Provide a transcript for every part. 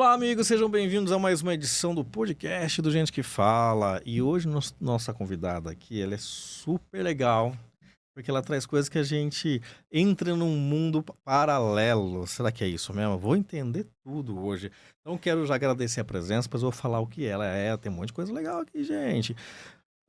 Olá, amigos, sejam bem-vindos a mais uma edição do podcast do Gente que Fala. E hoje nossa convidada aqui, ela é super legal, porque ela traz coisas que a gente entra num mundo paralelo. Será que é isso mesmo? Eu vou entender tudo hoje. Então quero já agradecer a presença, depois eu vou falar o que ela é. Tem um monte de coisa legal aqui, gente.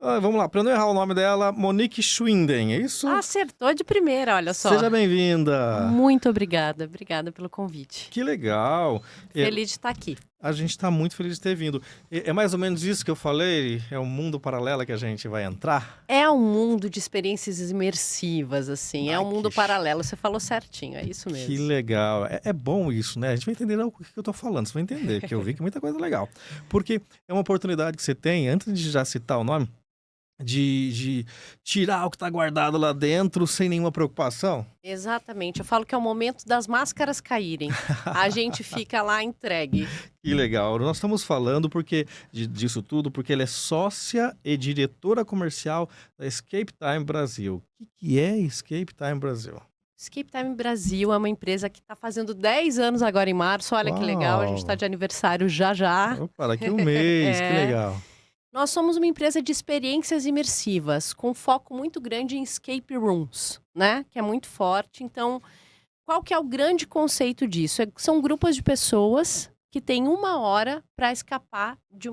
Vamos lá, para não errar o nome dela, Monique Schwinden, é isso? Acertou de primeira, olha só. Seja bem-vinda. Muito obrigada. Obrigada pelo convite. Que legal. Feliz de estar aqui. A gente está muito feliz de ter vindo. É mais ou menos isso que eu falei? É um mundo paralelo que a gente vai entrar? É um mundo de experiências imersivas, assim. É um mundo paralelo. Você falou certinho, é isso mesmo. Que legal. É bom isso, né? A gente vai entender o que eu tô falando. Você vai entender, porque eu vi que é muita coisa legal. Porque é uma oportunidade que você tem, antes de já citar o nome, de tirar o que está guardado lá dentro sem nenhuma preocupação. Exatamente. Eu falo que é o momento das máscaras caírem. A gente fica lá entregue. Que legal. Nós estamos falando disso tudo porque ela é sócia e diretora comercial da Escape Time Brasil. O que é Escape Time Brasil? Escape Time Brasil é uma empresa que está fazendo 10 anos agora em março. Olha que legal, a gente está de aniversário já. Opa, daqui um mês, que legal. Nós somos uma empresa de experiências imersivas, com foco muito grande em escape rooms, né? Que é muito forte. Então, qual que é o grande conceito disso? São grupos de pessoas que têm 1 hora para escapar de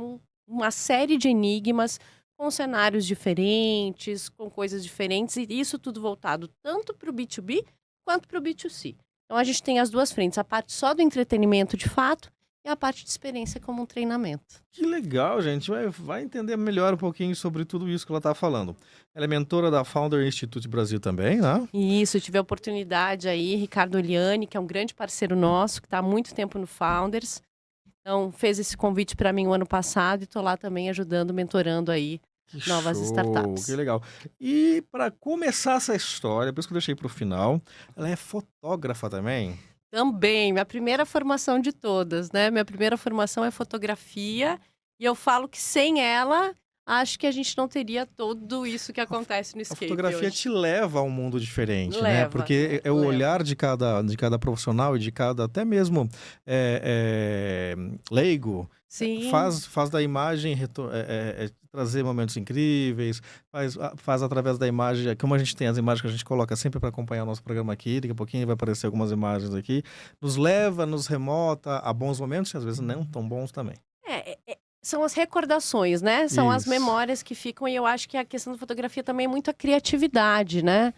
uma série de enigmas com cenários diferentes, com coisas diferentes, e isso tudo voltado tanto para o B2B quanto para o B2C. Então, a gente tem as duas frentes, a parte só do entretenimento de fato, e a parte de experiência como um treinamento. Que legal, gente. Vai entender melhor um pouquinho sobre tudo isso que ela está falando. Ela é mentora da Founder Institute Brasil também, né? Isso, eu tive a oportunidade aí, Ricardo Oliani, que é um grande parceiro nosso, que está há muito tempo no Founders. Então, fez esse convite para mim o ano passado e estou lá também ajudando, mentorando aí novas startups. Que legal. E para começar essa história, por isso que eu deixei para o final, ela é fotógrafa também? Também, minha primeira formação de todas, né? Minha primeira formação é fotografia e eu falo que sem ela, acho que a gente não teria tudo isso que acontece no escape. A fotografia hoje te leva a um mundo diferente, né? Leva, Porque é o olhar de cada profissional e de cada, até mesmo leigo. Sim. Faz da imagem trazer momentos incríveis, faz através da imagem, como a gente tem as imagens que a gente coloca sempre para acompanhar o nosso programa aqui, daqui a pouquinho vai aparecer algumas imagens aqui, nos leva, nos remota a bons momentos e às vezes não tão bons também. São as recordações, né? São as Isso. memórias que ficam, e eu acho que a questão da fotografia também é muito a criatividade, né?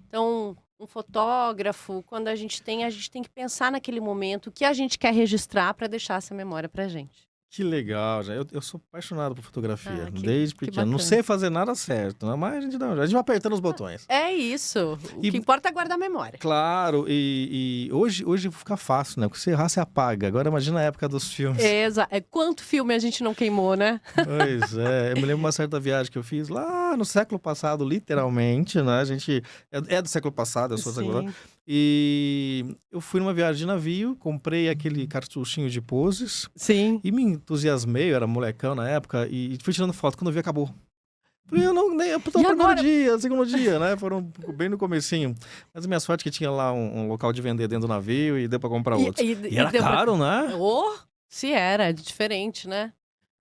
Então, um fotógrafo, quando a gente tem que pensar naquele momento, o que a gente quer registrar para deixar essa memória pra gente. Que legal, já. Eu sou apaixonado por fotografia, desde que pequeno. Não bacana. sei fazer nada certo, né? Mas a gente vai apertando os botões. É isso. O que importa é guardar a memória. Claro, e hoje fica fácil, né? Porque se errar, você apaga. Agora imagina a época dos filmes. Quanto filme a gente não queimou, né? Pois é. Eu me lembro uma certa viagem que eu fiz lá no século passado, literalmente, né? A gente é do século passado, eu sou do século passado. E eu fui numa viagem de navio, comprei aquele cartuchinho de poses. Sim. E me entusiasmei, eu era molecão na época, e fui tirando foto. Quando eu vi, acabou. Falei, eu tô no segundo dia, né? Foram bem no comecinho. Mas a minha sorte é que tinha lá um local de vender dentro do navio e deu pra comprar outros. E era caro, né? Se era diferente, né?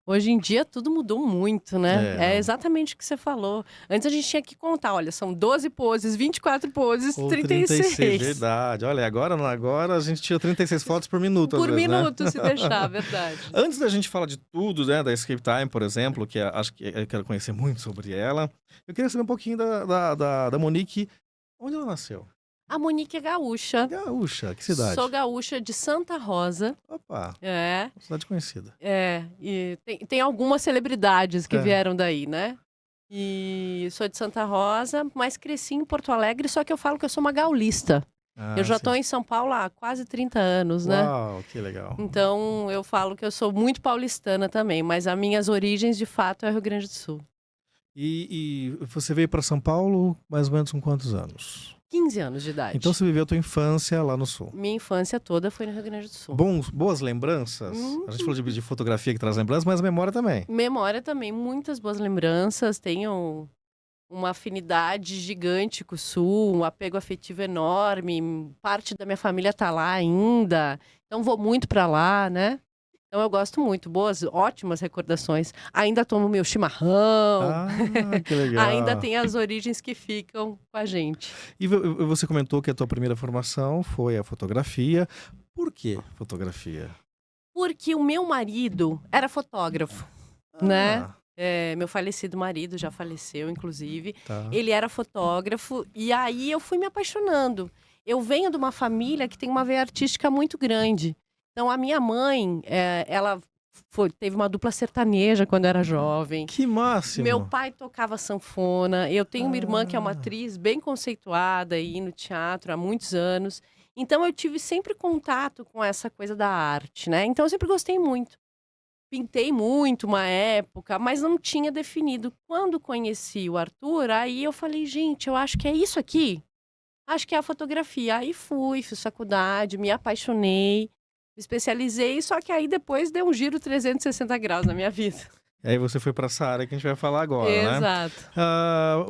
Hoje em dia tudo mudou muito, né? É exatamente o que você falou. Antes a gente tinha que contar, olha, são 12 poses, 24 poses, 36. Verdade. Olha, agora a gente tira 36 fotos por minuto, Por às vezes, minuto, né? se deixar, verdade. Antes da gente falar de tudo, né, da Escape Time, por exemplo, que acho que eu quero conhecer muito sobre ela, eu queria saber um pouquinho da Monique. Onde ela nasceu? A Monique é gaúcha. Gaúcha, que cidade? Sou gaúcha de Santa Rosa. Opa, uma cidade conhecida. E tem algumas celebridades que vieram daí, né? E sou de Santa Rosa, mas cresci em Porto Alegre, só que eu falo que eu sou uma gaulista. Eu já estou em São Paulo há quase 30 anos, né? Uau, que legal. Então, eu falo que eu sou muito paulistana também, mas as minhas origens, de fato, é Rio Grande do Sul. E você veio para São Paulo mais ou menos com quantos anos? 15 anos de idade. Então você viveu a tua infância lá no Sul. Minha infância toda foi no Rio Grande do Sul. Boas lembranças? A gente falou de fotografia que traz lembranças, mas memória também. Memória também, muitas boas lembranças. Tenho uma afinidade gigante com o Sul, um apego afetivo enorme. Parte da minha família tá lá ainda. Então vou muito para lá, né? Então eu gosto muito, ótimas recordações. Ainda tomo meu chimarrão, Ah, que ainda legal. tem as origens que ficam com a gente. E você comentou que a tua primeira formação foi a fotografia. Por que fotografia? Porque o meu marido era fotógrafo, né? Ah, Meu falecido marido, já faleceu, inclusive. tá. Ele era fotógrafo e aí eu fui me apaixonando. Eu venho de uma família que tem uma veia artística muito grande. Então, a minha mãe, ela teve uma dupla sertaneja quando era jovem. Que Meu máximo! pai tocava sanfona. Eu tenho uma irmã que é uma Ah, atriz bem conceituada aí no teatro há muitos anos. Então, eu tive sempre contato com essa coisa da arte, né? Então, eu sempre gostei muito. Pintei muito uma época, mas não tinha definido. Quando conheci o Arthur, aí eu falei, gente, eu acho que é isso aqui. Acho que é a fotografia. Aí fiz faculdade, me apaixonei, me especializei, só que aí depois deu um giro 360 graus na minha vida. e aí você foi para essa área que a gente vai falar agora, né? Exato.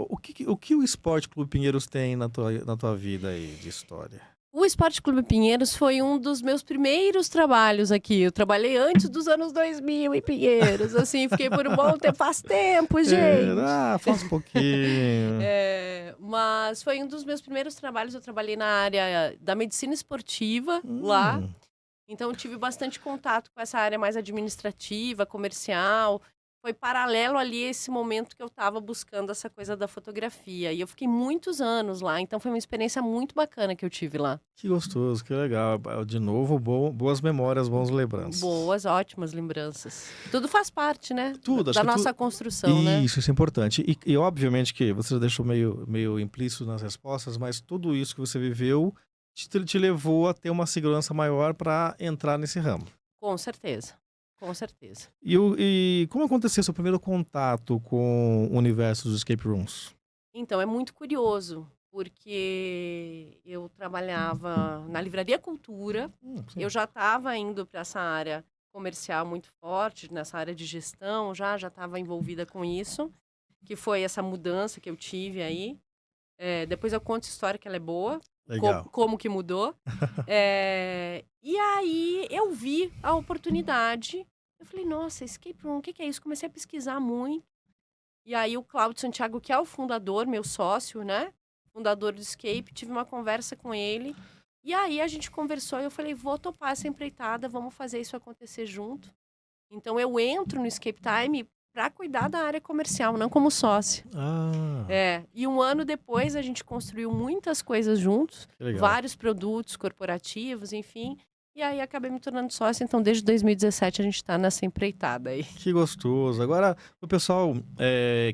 O que o Esporte Clube Pinheiros tem na tua vida aí de história? O Esporte Clube Pinheiros foi um dos meus primeiros trabalhos aqui. Eu trabalhei antes dos anos 2000 em Pinheiros, assim, fiquei por um bom tempo. Faz tempo, gente! Faz um pouquinho. Mas foi um dos meus primeiros trabalhos. Eu trabalhei na área da medicina esportiva lá. Hum, Então, eu tive bastante contato com essa área mais administrativa, comercial. Foi paralelo ali a esse momento que eu estava buscando essa coisa da fotografia. E eu fiquei muitos anos lá. Então, foi uma experiência muito bacana que eu tive lá. que gostoso, que legal. De novo, boas memórias, bons lembranças. Boas, ótimas lembranças. Tudo faz parte, né? Tudo, acho Da que nossa construção, né? Isso é importante. E obviamente que você deixou meio implícito nas respostas, mas tudo isso que você viveu te levou a ter uma segurança maior para entrar nesse ramo. Com certeza. Com certeza. E como aconteceu seu primeiro contato com o universo dos escape rooms? Então, é muito curioso, porque eu trabalhava na Livraria Cultura, Sim. eu já estava indo para essa área comercial muito forte, nessa área de gestão, já estava envolvida com isso, que foi essa mudança que eu tive aí. Depois eu conto essa história que ela é boa, Legal. como que mudou. E aí eu vi a oportunidade, eu falei, nossa, escape room, o que é isso? Comecei a pesquisar muito. E aí o Cláudio Santiago, que é o fundador, meu sócio, né? Fundador do Escape, tive uma conversa com ele. E aí a gente conversou e eu falei, vou topar essa empreitada, vamos fazer isso acontecer junto. Então eu entro no Escape Time para cuidar da área comercial, não como sócio. Ah, E um ano depois a gente construiu muitas coisas juntos, que legal. vários produtos corporativos, enfim. E aí acabei me tornando sócia, então desde 2017 a gente tá nessa empreitada aí. Que gostoso. Agora, o pessoal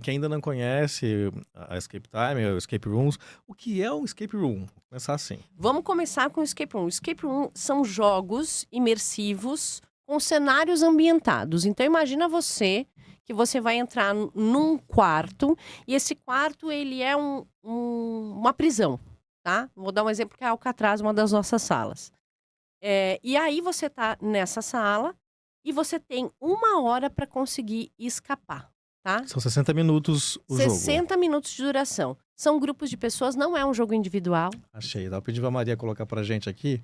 que ainda não conhece a Escape Time, o Escape Rooms, o que é um Escape Room? Vou começar assim. Vamos começar com o Escape Room. O Escape Room são jogos imersivos com cenários ambientados. Então imagina você que você vai entrar num quarto e esse quarto ele é uma prisão, tá? Vou dar um exemplo que é Alcatraz, uma das nossas salas. E aí você tá nessa sala e você tem 1 hora para conseguir escapar, tá? São 60 minutos o jogo. 60 minutos de duração. São grupos de pessoas, não é um jogo individual. Achei. Dá pra pedir pra Maria colocar pra gente aqui.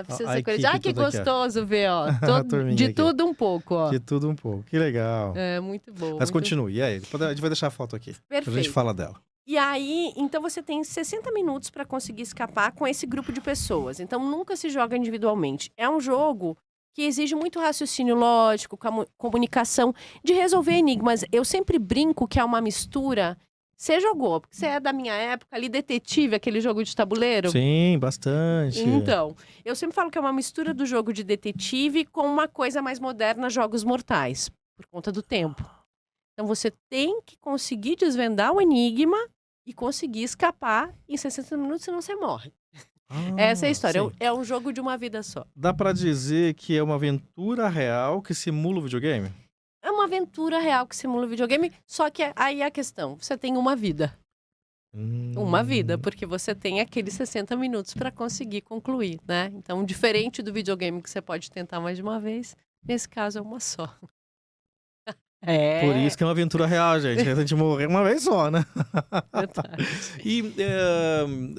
Precisa A ser coisa. equipe Que toda aqui, ó. gostoso ver, ó. A turminha De aqui. tudo um pouco, ó. De tudo um pouco. Que legal. Muito bom. Mas muito continue. E aí? A gente vai deixar a foto aqui. A gente Perfeito. fala dela. E aí, então você tem 60 minutos para conseguir escapar com esse grupo de pessoas. Então nunca se joga individualmente. É um jogo que exige muito raciocínio lógico, comunicação, de resolver enigmas. Eu sempre brinco que é uma mistura. Você jogou, porque você é da minha época ali, Detetive, aquele jogo de tabuleiro? Sim, bastante. Então, eu sempre falo que é uma mistura do jogo de detetive com uma coisa mais moderna, Jogos Mortais, por conta do tempo. Então você tem que conseguir desvendar o enigma e conseguir escapar em 60 minutos, senão você morre. Essa é a história. Sim. É um jogo de uma vida só. Dá pra dizer que é uma aventura real que simula o videogame? É uma aventura real que simula o videogame, só que aí é a questão, você tem uma vida. Uma vida, porque você tem aqueles 60 minutos para conseguir concluir, né? Então, diferente do videogame que você pode tentar mais de uma vez, nesse caso é uma só. Por isso que é uma aventura real, gente. A gente morrer uma vez só, né? Verdade. E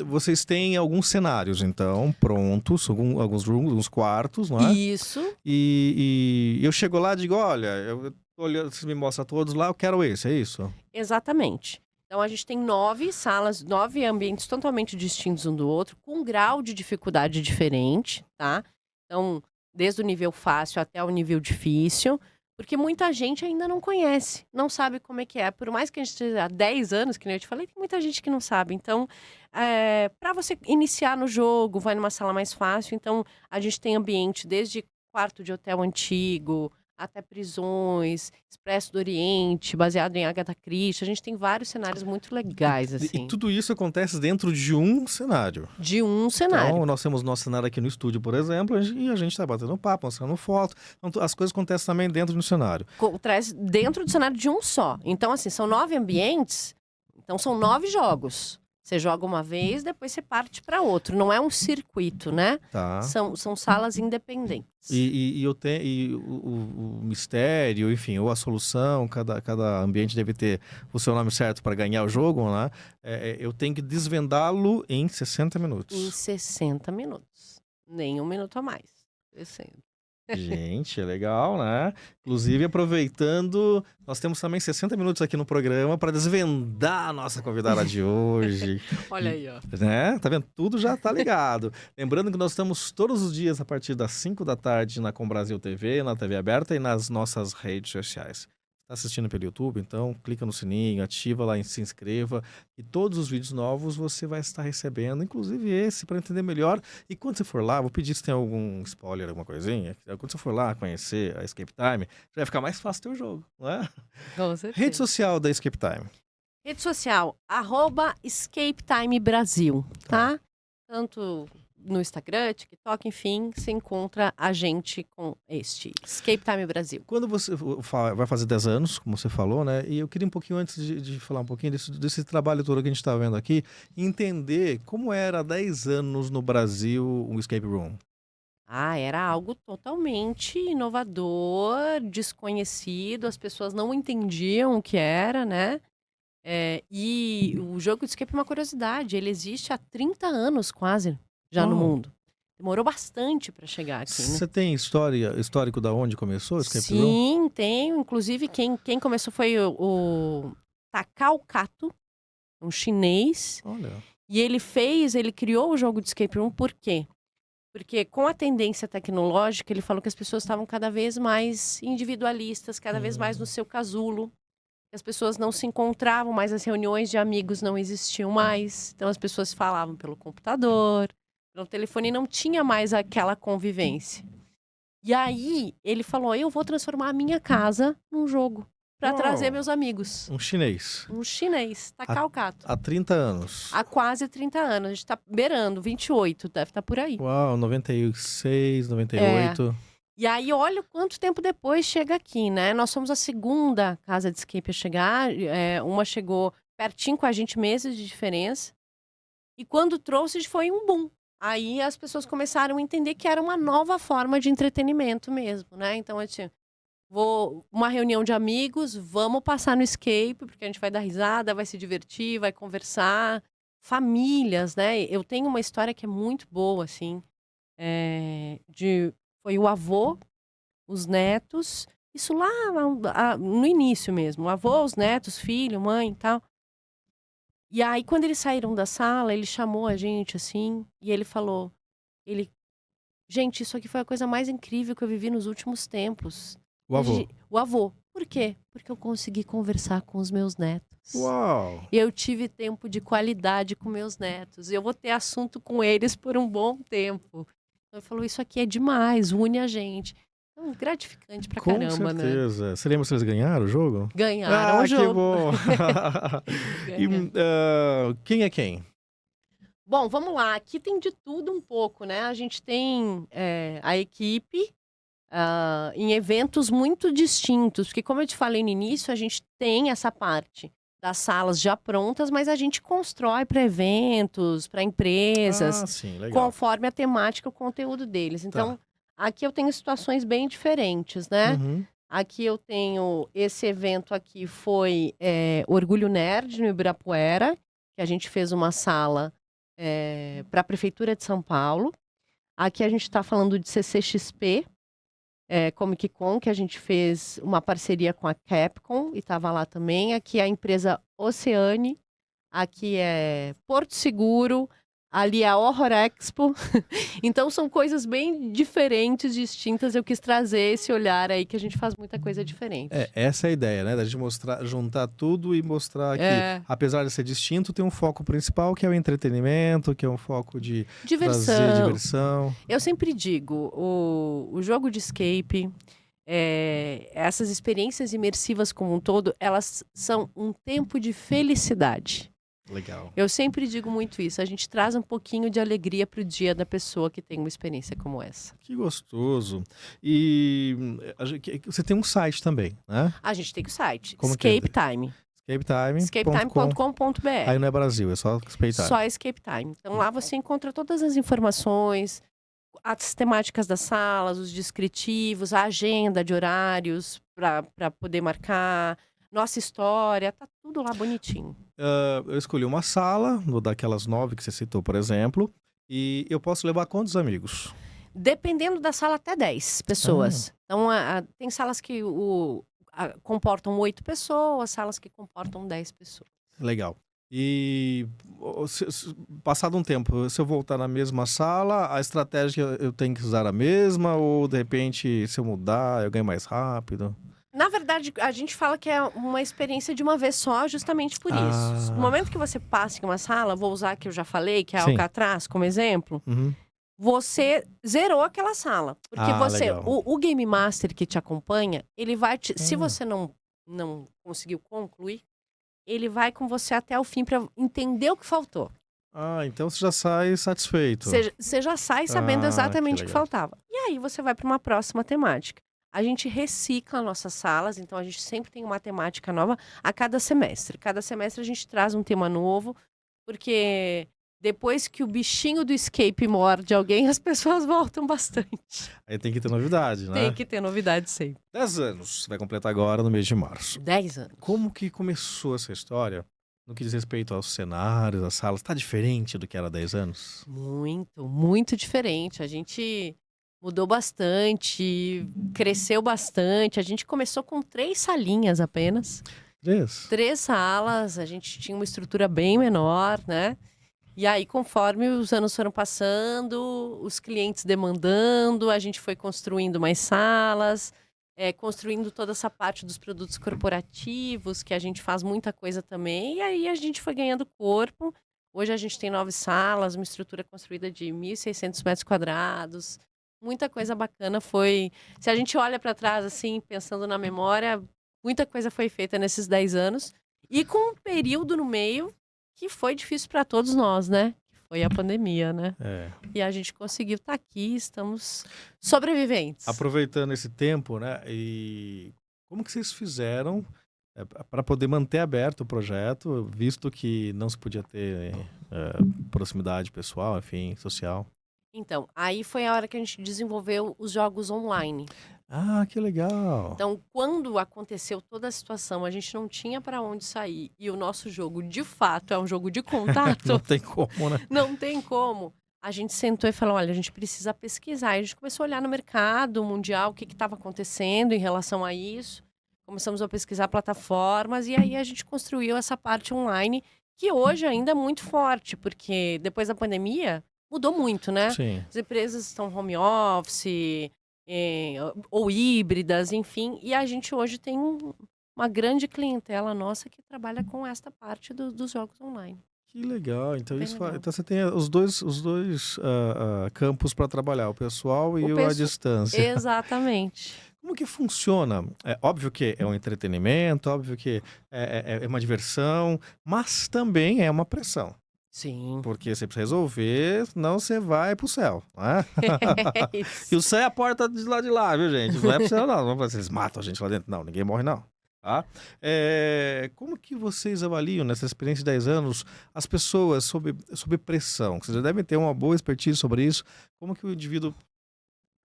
vocês têm alguns cenários, então, prontos, alguns quartos, não é? Isso. E eu chego lá e digo, olha, eu tô olhando, vocês me mostram todos lá, eu quero esse, é isso? Exatamente. Então, a gente tem 9 salas, 9 ambientes totalmente distintos um do outro, com um grau de dificuldade diferente, tá? Então, desde o nível fácil até o nível difícil, porque muita gente ainda não conhece, não sabe como é que é. Por mais que a gente esteja há 10 anos, que nem eu te falei, tem muita gente que não sabe. Então, para você iniciar no jogo, vai numa sala mais fácil. Então, a gente tem ambiente desde quarto de hotel antigo, até prisões, Expresso do Oriente, baseado em Agatha Christie. A gente tem vários cenários muito legais, E assim. tudo isso acontece dentro de um cenário. De um cenário. Então, nós temos nosso cenário aqui no estúdio, por exemplo, e a gente tá batendo papo, mostrando foto. Então, as coisas acontecem também dentro do cenário. Traz dentro do cenário de um só. Então, assim, são 9 ambientes, então são 9 jogos. Você joga uma vez, depois você parte para outro. Não é um circuito, né? Tá. São salas independentes. E o mistério, enfim, ou a solução, cada ambiente deve ter o seu nome certo para ganhar o jogo, né? Eu tenho que desvendá-lo em 60 minutos. Em 60 minutos. Nem um minuto a mais. 60. Gente, é legal, né? Inclusive, aproveitando, nós temos também 60 minutos aqui no programa para desvendar a nossa convidada de hoje. Olha aí, ó. Né? Tá vendo? Tudo já tá ligado. Lembrando que nós estamos todos os dias a partir das 5 da tarde na Com Brasil TV, na TV aberta e nas nossas redes sociais. Tá assistindo pelo YouTube? Então clica no sininho, ativa lá e se inscreva. E todos os vídeos novos você vai estar recebendo, inclusive esse, para entender melhor. E quando você for lá, vou pedir se tem algum spoiler, alguma coisinha. Quando você for lá conhecer a Escape Time, já vai ficar mais fácil o teu jogo, não é? Com certeza. Rede social da Escape Time. Rede social, @Escape Time Brasil, tá? Tanto no Instagram, TikTok, enfim, você encontra a gente com este Escape Time Brasil. Quando você vai fazer 10 anos, como você falou, né? E eu queria um pouquinho, antes de falar um pouquinho desse trabalho todo que a gente está vendo aqui, entender como era há 10 anos no Brasil um escape room. Era algo totalmente inovador, desconhecido, as pessoas não entendiam o que era, né? E o jogo de escape é uma curiosidade, ele existe há 30 anos quase já no mundo. Demorou bastante para chegar aqui, né? Você tem histórico da onde começou o escape room? Sim, tenho. Inclusive, quem começou foi o Takao Kato, um chinês. Olha. E ele criou o jogo de escape room por quê? Porque com a tendência tecnológica, ele falou que as pessoas estavam cada vez mais individualistas, cada vez mais no seu casulo. As pessoas não se encontravam mais, as reuniões de amigos não existiam mais. Então, as pessoas falavam pelo computador, pelo telefone, e não tinha mais aquela convivência. E aí, ele falou, eu vou transformar a minha casa num jogo para trazer meus amigos. Um chinês. Um chinês, Takao Kato. Há 30 anos. Há quase 30 anos. A gente tá beirando, 28, deve estar por aí. Uau, 96, 98. E aí, olha quanto tempo depois chega aqui, né? Nós somos a segunda casa de escape a chegar. Uma chegou pertinho com a gente, meses de diferença. E quando trouxe, foi um boom. Aí as pessoas começaram a entender que era uma nova forma de entretenimento mesmo, né? Então, uma reunião de amigos, vamos passar no escape, porque a gente vai dar risada, vai se divertir, vai conversar. Famílias, né? Eu tenho uma história que é muito boa, assim. Foi o avô, os netos, isso lá no início mesmo. O avô, os netos, filho, mãe e tal. E aí, quando eles saíram da sala, ele chamou a gente, assim, e ele falou... Gente, isso aqui foi a coisa mais incrível que eu vivi nos últimos tempos. O avô. O avô. Por quê? Porque eu consegui conversar com os meus netos. Uau! Eu tive tempo de qualidade com meus netos. Eu vou ter assunto com eles por um bom tempo. Ele falou, isso aqui é demais, une a gente. Então, gratificante pra caramba, né? Com certeza. Você lembra se eles ganharam o jogo? Ganharam o jogo. Que bom! E quem é quem? Bom, vamos lá. Aqui tem de tudo um pouco, né? A gente tem a equipe em eventos muito distintos. Porque, como eu te falei no início, a gente tem essa parte das salas já prontas, mas a gente constrói para eventos, para empresas, sim, legal. conforme a temática, o conteúdo deles. Então, aqui eu tenho situações bem diferentes, né? Uhum. Aqui eu tenho esse evento aqui foi Orgulho Nerd no Ibirapuera, que a gente fez uma sala para a Prefeitura de São Paulo. Aqui a gente está falando de CCXP, Comic Con, que a gente fez uma parceria com a Capcom e estava lá também. Aqui é a empresa Oceane, aqui é Porto Seguro, ali é a Horror Expo. Então são coisas bem diferentes, distintas. Eu quis trazer esse olhar aí que a gente faz muita coisa diferente. Essa é a ideia, né? Da gente mostrar, juntar tudo e mostrar que, apesar de ser distinto, tem um foco principal que é o entretenimento, que é um foco de trazer diversão. Eu sempre digo, o jogo de escape, essas experiências imersivas como um todo, elas são um tempo de felicidade. Legal. Eu sempre digo muito isso. A gente traz um pouquinho de alegria para o dia da pessoa que tem uma experiência como essa. Que gostoso. E você tem um site também, né? A gente tem o site, Como Escape Time. Escapetime.com.br. Aí não é Brasil, é só Escape Time. Só Escape Time. Então lá você encontra todas as informações, as temáticas das salas, os descritivos, a agenda de horários para poder marcar, nossa história, tá tudo lá bonitinho. Eu escolhi uma sala, daquelas 9 que você citou, por exemplo, e eu posso levar quantos amigos? Dependendo da sala, até 10 pessoas. Então, tem salas que comportam 8 pessoas, salas que comportam 10 pessoas. Legal. E passado um tempo, se eu voltar na mesma sala, a estratégia eu tenho que usar a mesma? Ou, de repente, se eu mudar, eu ganho mais rápido? Na verdade, a gente fala que é uma experiência de uma vez só, justamente por isso. No momento que você passa em uma sala, vou usar que eu já falei, que é a Alcatraz como exemplo, você zerou aquela sala. Porque o Game Master que te acompanha, ele vai se você não conseguiu concluir, ele vai com você até o fim para entender o que faltou. Então você já sai satisfeito. Você já sai sabendo exatamente o que faltava. E aí você vai para uma próxima temática. A gente recicla nossas salas, então a gente sempre tem uma temática nova a cada semestre. Cada semestre a gente traz um tema novo, porque depois que o bichinho do escape morde alguém, as pessoas voltam bastante. Aí tem que ter novidade, né? Tem que ter novidade sempre. 10 anos, vai completar agora no mês de março. 10 anos. Como que começou essa história no que diz respeito aos cenários, às salas? Tá diferente do que era há 10 anos? Muito, muito diferente. A gente mudou bastante, cresceu bastante. A gente começou com 3 salinhas apenas. 3 salas, a gente tinha uma estrutura bem menor, né? E aí, conforme os anos foram passando, os clientes demandando, a gente foi construindo mais salas, construindo toda essa parte dos produtos corporativos, que a gente faz muita coisa também. E aí a gente foi ganhando corpo. Hoje a gente tem 9 salas, uma estrutura construída de 1.600 metros quadrados. Muita coisa bacana foi... Se a gente olha para trás, assim, pensando na memória, muita coisa foi feita nesses 10 anos. E com um período no meio que foi difícil para todos nós, né? Foi a pandemia, né? E a gente conseguiu estar aqui, estamos sobreviventes. Aproveitando esse tempo, né? E como que vocês fizeram para poder manter aberto o projeto, visto que não se podia ter proximidade pessoal, enfim, social? Então, aí foi a hora que a gente desenvolveu os jogos online. Que legal! Então, quando aconteceu toda a situação, a gente não tinha para onde sair. E o nosso jogo, de fato, é um jogo de contato. Não tem como, né? Não tem como. A gente sentou e falou, olha, a gente precisa pesquisar. E a gente começou a olhar no mercado mundial, o que estava acontecendo em relação a isso. Começamos a pesquisar plataformas e aí a gente construiu essa parte online, que hoje ainda é muito forte, porque depois da pandemia... Mudou muito, né? Sim. As empresas estão home office, ou híbridas, enfim. E a gente hoje tem uma grande clientela nossa que trabalha com esta parte dos jogos online. Que legal. Então, então você tem os dois campos para trabalhar, o pessoal e a distância. Exatamente. Como que funciona? É óbvio que é um entretenimento, óbvio que é uma diversão, mas também é uma pressão. Sim. Porque você precisa resolver, senão você vai pro céu, né? E o céu é a porta de lá, viu, gente? Não é pro céu, não. Vocês matam a gente lá dentro. Não, ninguém morre, não. Tá? Como que vocês avaliam, nessa experiência de 10 anos, as pessoas sob pressão? Vocês já devem ter uma boa expertise sobre isso. Como que o indivíduo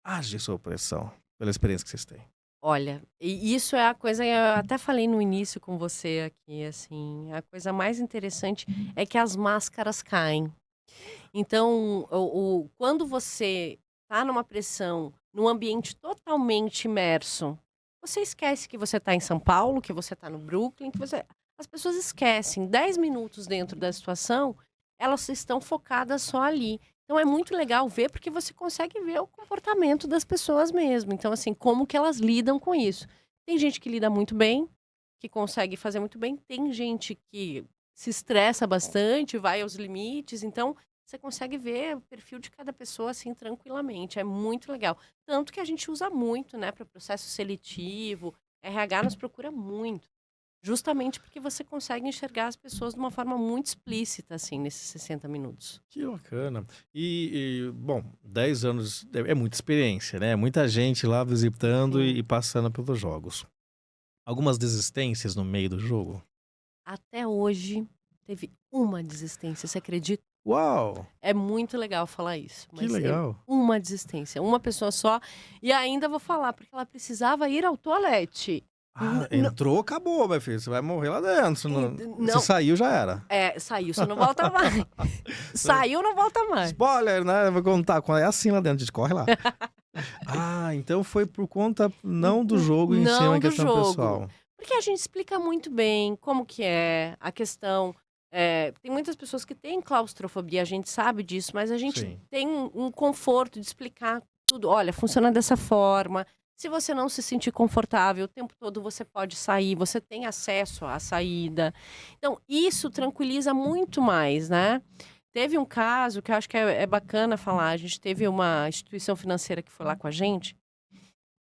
age sob pressão, pela experiência que vocês têm? Olha, e isso é a coisa, eu até falei no início com você aqui, assim, a coisa mais interessante é que as máscaras caem. Então, quando você tá numa pressão, num ambiente totalmente imerso, você esquece que você tá em São Paulo, que você tá no Brooklyn, que você as pessoas esquecem. 10 minutos dentro da situação, elas estão focadas só ali. Então é muito legal ver, porque você consegue ver o comportamento das pessoas mesmo. Então, assim, como que elas lidam com isso. Tem gente que lida muito bem, que consegue fazer muito bem. Tem gente que se estressa bastante, vai aos limites. Então, você consegue ver o perfil de cada pessoa, assim, tranquilamente. É muito legal. Tanto que a gente usa muito, né, para processo seletivo. RH nos procura muito. Justamente porque você consegue enxergar as pessoas de uma forma muito explícita, assim, nesses 60 minutos. Que bacana. Bom, 10 anos é muita experiência, né? Muita gente lá visitando Sim. e passando pelos jogos. Algumas desistências no meio do jogo? Até hoje, teve uma desistência, você acredita? Uau! É muito legal falar isso, Que mas legal. uma desistência, uma pessoa só. E ainda vou falar, porque ela precisava ir ao toalete. Ah, entrou, acabou, meu filho. Você vai morrer lá dentro. Se Não, saiu, já era. saiu, você não volta mais. Saiu, não volta mais. Spoiler, né? Eu vou contar. É assim lá dentro, a gente corre lá. Ah, então foi por conta não do jogo em si, Não mas do questão jogo. pessoal. Porque a gente explica muito bem como que é a questão. Tem muitas pessoas que têm claustrofobia, a gente sabe disso, mas a gente Sim. tem um conforto de explicar tudo. Olha, funciona dessa forma. Se você não se sentir confortável o tempo todo, você pode sair, você tem acesso à saída. Então, isso tranquiliza muito mais, né? Teve um caso que eu acho que é bacana falar. A gente teve uma instituição financeira que foi lá com a gente.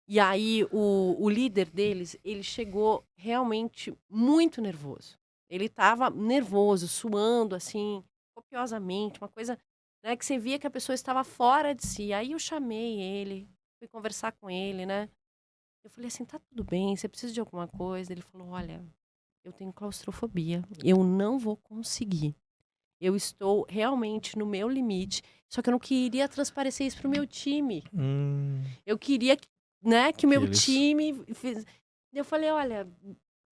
E aí o líder deles, ele chegou realmente muito nervoso. Ele estava nervoso, suando, assim, copiosamente, uma coisa, né, que você via que a pessoa estava fora de si. Aí eu chamei ele, fui conversar com ele, né. Eu falei assim: "Tá tudo bem, você precisa de alguma coisa?" Ele falou: "Olha, eu tenho claustrofobia, eu não vou conseguir. Eu estou realmente no meu limite, só que eu não queria transparecer isso para o meu time. Hum, Eu queria que, né, que o que meu eles. time fiz". Eu falei: "Olha,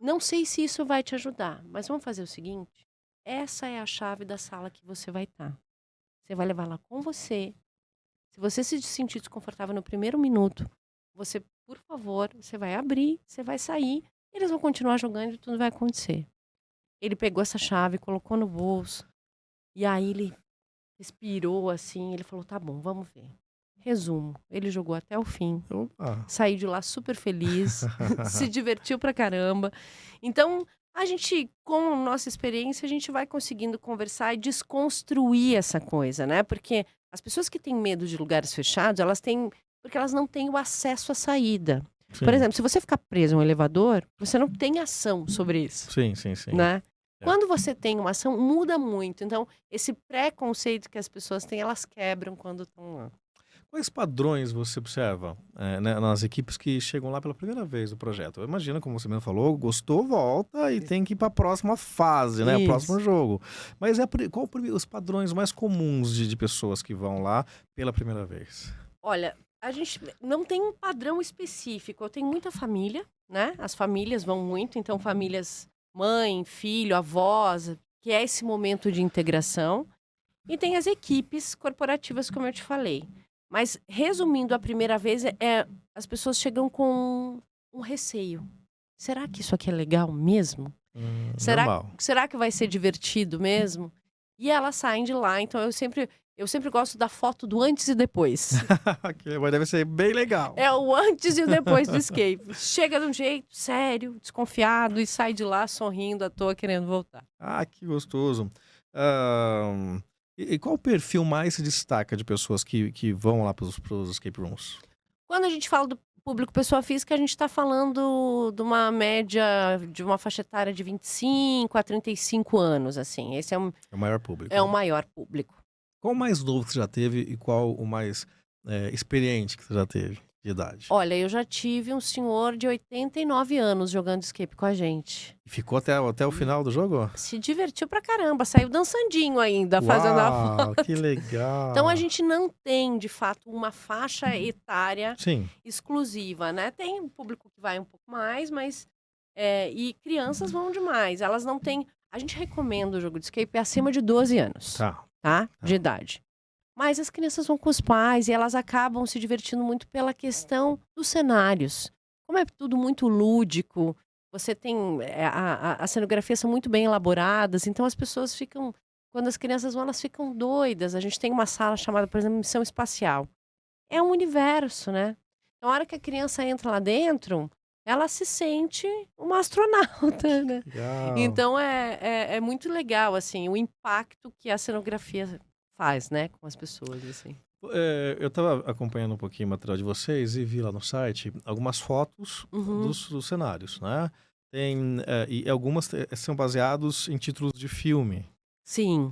não sei se isso vai te ajudar, mas vamos fazer o seguinte, essa é a chave da sala que você vai estar. Você vai levar lá com você. Se você se sentir desconfortável no primeiro minuto, você, por favor, você vai abrir, você vai sair, eles vão continuar jogando e tudo vai acontecer". Ele pegou essa chave, colocou no bolso, e aí ele respirou, assim, ele falou: "Tá bom, vamos ver". Resumo, ele jogou até o fim. Opa! Saí de lá super feliz, se divertiu pra caramba. Então, a gente, com nossa experiência, a gente vai conseguindo conversar e desconstruir essa coisa, né? Porque as pessoas que têm medo de lugares fechados, elas têm, porque elas não têm o acesso à saída. Por Sim, exemplo, se você ficar preso em um elevador, você não tem ação sobre isso, sim, sim, sim. né? É. Quando você tem uma ação, muda muito. Então, esse preconceito que as pessoas têm, elas quebram quando estão lá. Quais padrões você observa, né, nas equipes que chegam lá pela primeira vez do projeto? Imagina, como você mesmo falou, gostou, volta e tem que ir para a próxima fase, né, o próximo Isso. jogo. Mas qual os padrões mais comuns de pessoas que vão lá pela primeira vez? Olha, a gente não tem um padrão específico. Eu tenho muita família, né? As famílias vão muito, então famílias mãe, filho, avós, que é esse momento de integração. E tem as equipes corporativas, como eu te falei. Mas, resumindo, a primeira vez as pessoas chegam com um receio. Será que isso aqui é legal mesmo? Será, Normal. será que vai ser divertido mesmo? E elas saem de lá, então eu sempre gosto da foto do antes e depois. Mas deve ser bem legal. É o antes e o depois do escape. Chega de um jeito sério, desconfiado e sai de lá sorrindo à toa, querendo voltar. Ah, que gostoso. Ahn, e qual o perfil mais se destaca de pessoas que vão lá para os escape rooms? Quando a gente fala do público pessoa física, a gente está falando de uma média de uma faixa etária de 25 a 35 anos, assim. Esse É o maior público, é o né? maior público. Qual o mais novo que você já teve e qual o mais experiente que você já teve? de idade? Olha, eu já tive um senhor de 89 anos jogando escape com a gente. E ficou até o final do jogo? Se divertiu pra caramba, saiu dançandinho ainda, fazendo a Uau, foto. que legal! Então a gente não tem, de fato, uma faixa etária Sim, exclusiva, né? Tem um público que vai um pouco mais, mas... e crianças vão demais. Elas não têm... A gente recomenda o jogo de escape acima de 12 anos, tá? De idade. Mas as crianças vão com os pais e elas acabam se divertindo muito pela questão dos cenários. Como é tudo muito lúdico, você tem... As cenografias são muito bem elaboradas, então as pessoas ficam... Quando as crianças vão, elas ficam doidas. A gente tem uma sala chamada, por exemplo, Missão Espacial. É um universo, né? Então, a hora que a criança entra lá dentro, ela se sente uma astronauta, né? legal. Então, é muito legal, assim, o impacto que a cenografia faz, né? Com as pessoas, assim. Eu estava acompanhando um pouquinho o material de vocês e vi lá no site algumas fotos dos cenários, né? E algumas são baseados em títulos de filme. Sim.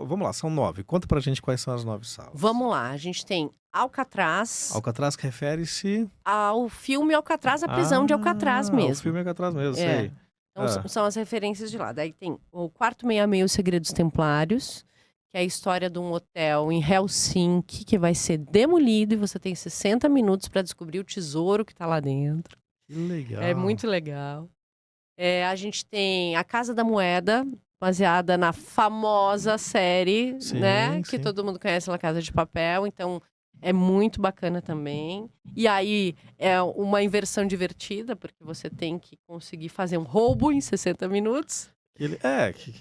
Vamos lá, são 9. Conta pra gente quais são as 9 salas. Vamos lá, a gente tem Alcatraz. Alcatraz que refere-se... Ao filme Alcatraz, a prisão de Alcatraz mesmo. O filme Alcatraz mesmo, sei. Então, são as referências de lá. Daí tem o Quarto 66, Os Segredos Templários, que é a história de um hotel em Helsinki que vai ser demolido e você tem 60 minutos para descobrir o tesouro que tá lá dentro. Que legal. É muito legal. A gente tem A Casa da Moeda, baseada na famosa série, Sim, né? Que sim. todo mundo conhece, La Casa de Papel. Então, é muito bacana também. E aí, é uma inversão divertida, porque você tem que conseguir fazer um roubo em 60 minutos.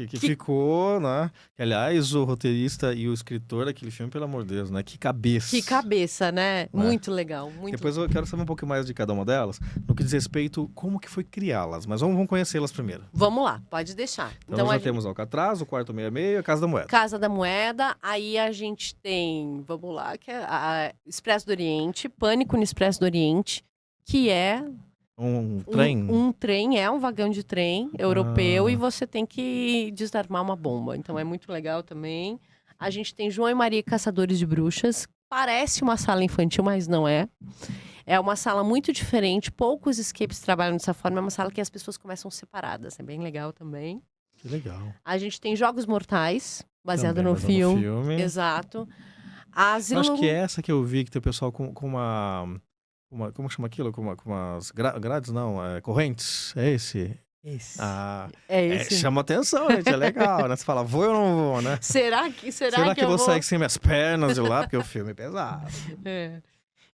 Que ficou, né? Aliás, o roteirista e o escritor daquele filme, pelo amor de Deus, né? Que cabeça. Que cabeça, né? Muito legal, muito Depois eu quero saber um pouco mais de cada uma delas, no que diz respeito como que foi criá-las, mas vamos conhecê-las primeiro. Vamos lá, pode deixar. Então já temos Alcatraz, o Quarto 66 e a Casa da Moeda. Casa da Moeda, aí a gente tem, vamos lá, que é a Expresso do Oriente, Pânico no Expresso do Oriente, que é... Um trem? Um trem, um vagão de trem europeu e você tem que desarmar uma bomba. Então é muito legal também. A gente tem João e Maria Caçadores de Bruxas. Parece uma sala infantil, mas não é. É uma sala muito diferente. Poucos escapes trabalham dessa forma. É uma sala que as pessoas começam separadas. É bem legal também. Que legal. A gente tem Jogos Mortais, baseado Também no filme. Exato. Acho que é essa que eu vi, que tem o pessoal com uma como chama aquilo? Com umas grades, não, correntes. É esse? Esse. É esse. Chama atenção, gente, é legal, né? Você fala, vou ou não vou, né? Será que eu vou sair sem minhas pernas de lá, porque o filme é pesado.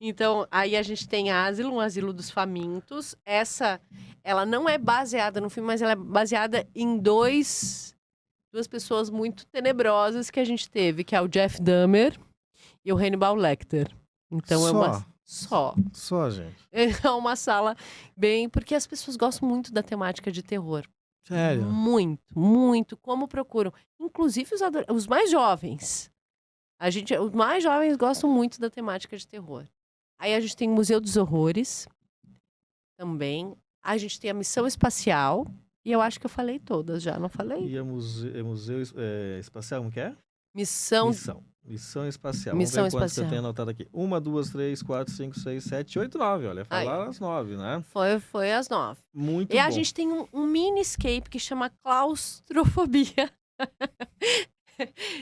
Então, aí a gente tem Asilo, um Asilo dos Famintos. Essa, ela não é baseada no filme, mas ela é baseada em duas pessoas muito tenebrosas que a gente teve, que é o Jeff Dahmer e o Hannibal Lecter. Então é uma... Só, gente. É uma sala bem... Porque as pessoas gostam muito da temática de terror. Sério? Muito, muito. Como procuram. Inclusive os mais jovens. Os mais jovens gostam muito da temática de terror. Aí a gente tem o Museu dos Horrores. Também. A gente tem a Missão Espacial. E eu acho que eu falei todas já, não falei? E a Museu Espacial, como que é? Missão Espacial. Missão Vamos ver quantas Espacial. eu tenho anotado aqui. 1, 2, 3, 4, 5, 6, 7, 8, 9. Olha, falaram as 9, né? Foi as 9. Muito bom. E a gente tem um mini escape que chama Claustrofobia.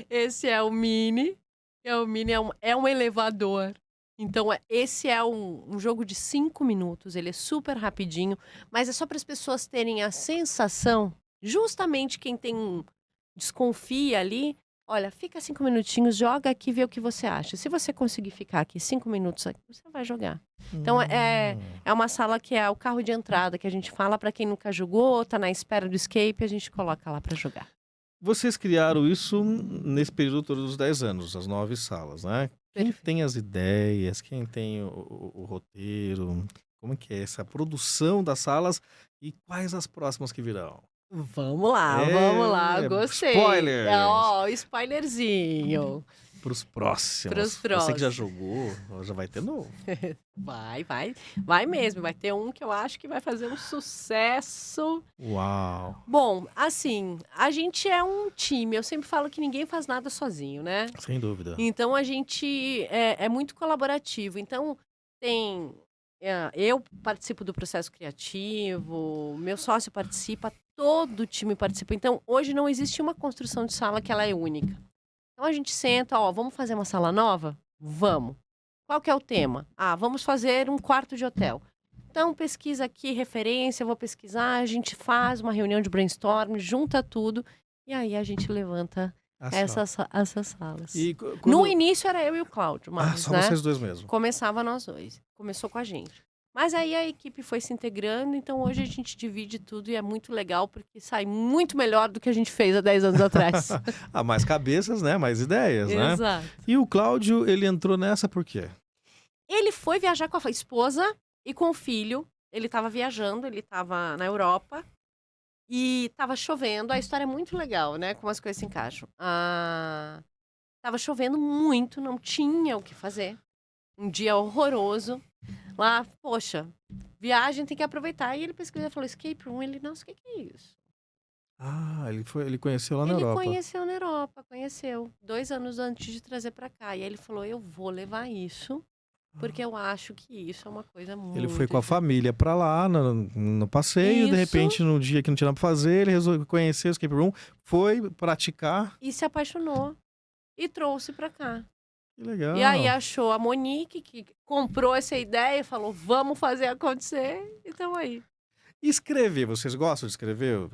Esse é o mini. É um elevador. Então, esse é um jogo de 5 minutos. Ele é super rapidinho. Mas é só para as pessoas terem a sensação, justamente quem desconfia ali, olha, fica 5 minutinhos, joga aqui e vê o que você acha. Se você conseguir ficar aqui 5 minutos, você vai jogar. Então, é uma sala que é o carro de entrada, que a gente fala para quem nunca jogou, tá na espera do escape, a gente coloca lá para jogar. Vocês criaram isso nesse período todo dos 10 anos, as 9 salas, né? Quem tem as ideias, quem tem o roteiro, como que é essa produção das salas e quais as próximas que virão? Vamos lá, gostei. Spoiler! Spoilerzinho. Pros próximos. Você que já jogou, já vai ter novo. Vai mesmo. Vai ter um que eu acho que vai fazer um sucesso. Uau! Bom, assim, a gente é um time. Eu sempre falo que ninguém faz nada sozinho, né? Sem dúvida. Então, a gente é muito colaborativo. Então, Eu participo do processo criativo, meu sócio participa, todo o time participa. Então, hoje não existe uma construção de sala que ela é única. Então, a gente senta, vamos fazer uma sala nova? Vamos. Qual que é o tema? Vamos fazer um quarto de hotel. Então, pesquisa aqui, referência, eu vou pesquisar, a gente faz uma reunião de brainstorm, junta tudo, e aí a gente levanta essas salas. E No início era eu e o Cláudio, mas, só né? vocês dois mesmo. Começava nós dois. Começou com a gente. Mas aí a equipe foi se integrando, então hoje a gente divide tudo e é muito legal, porque sai muito melhor do que a gente fez há 10 anos atrás. Mais cabeças, né? Mais ideias, né? Exato. E o Cláudio, ele entrou nessa por quê? Ele foi viajar com a esposa e com o filho. Ele estava viajando, ele estava na Europa e estava chovendo. A história é muito legal, né? Como as coisas se encaixam. Tava chovendo muito, não tinha o que fazer. Um dia horroroso. Lá, poxa, viagem tem que aproveitar. E ele pesquisou e falou, escape room. Ele, nossa, o que é isso? Ele conheceu lá na Europa. Ele conheceu na Europa, conheceu. 2 anos antes de trazer pra cá. E aí ele falou, eu vou levar isso, porque eu acho que isso é uma coisa muito... Ele foi com a família pra lá, no passeio, Isso. de repente, no dia que não tinha nada pra fazer, ele resolveu conhecer o escape room, foi praticar. E se apaixonou. E trouxe pra cá. Que legal. E aí achou a Monique, que comprou essa ideia e falou, vamos fazer acontecer. E estamos aí. E escrever, vocês gostam de escrever?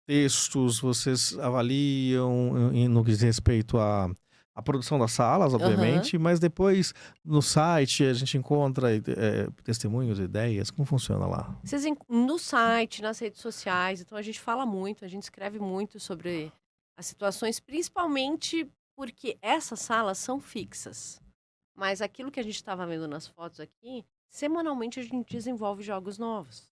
Textos, vocês avaliam no que diz respeito à produção das salas, obviamente, mas depois no site a gente encontra testemunhos, ideias, como funciona lá? No site, nas redes sociais, então a gente fala muito, a gente escreve muito sobre as situações, principalmente porque essas salas são fixas. Mas aquilo que a gente estava vendo nas fotos aqui, semanalmente a gente desenvolve jogos novos.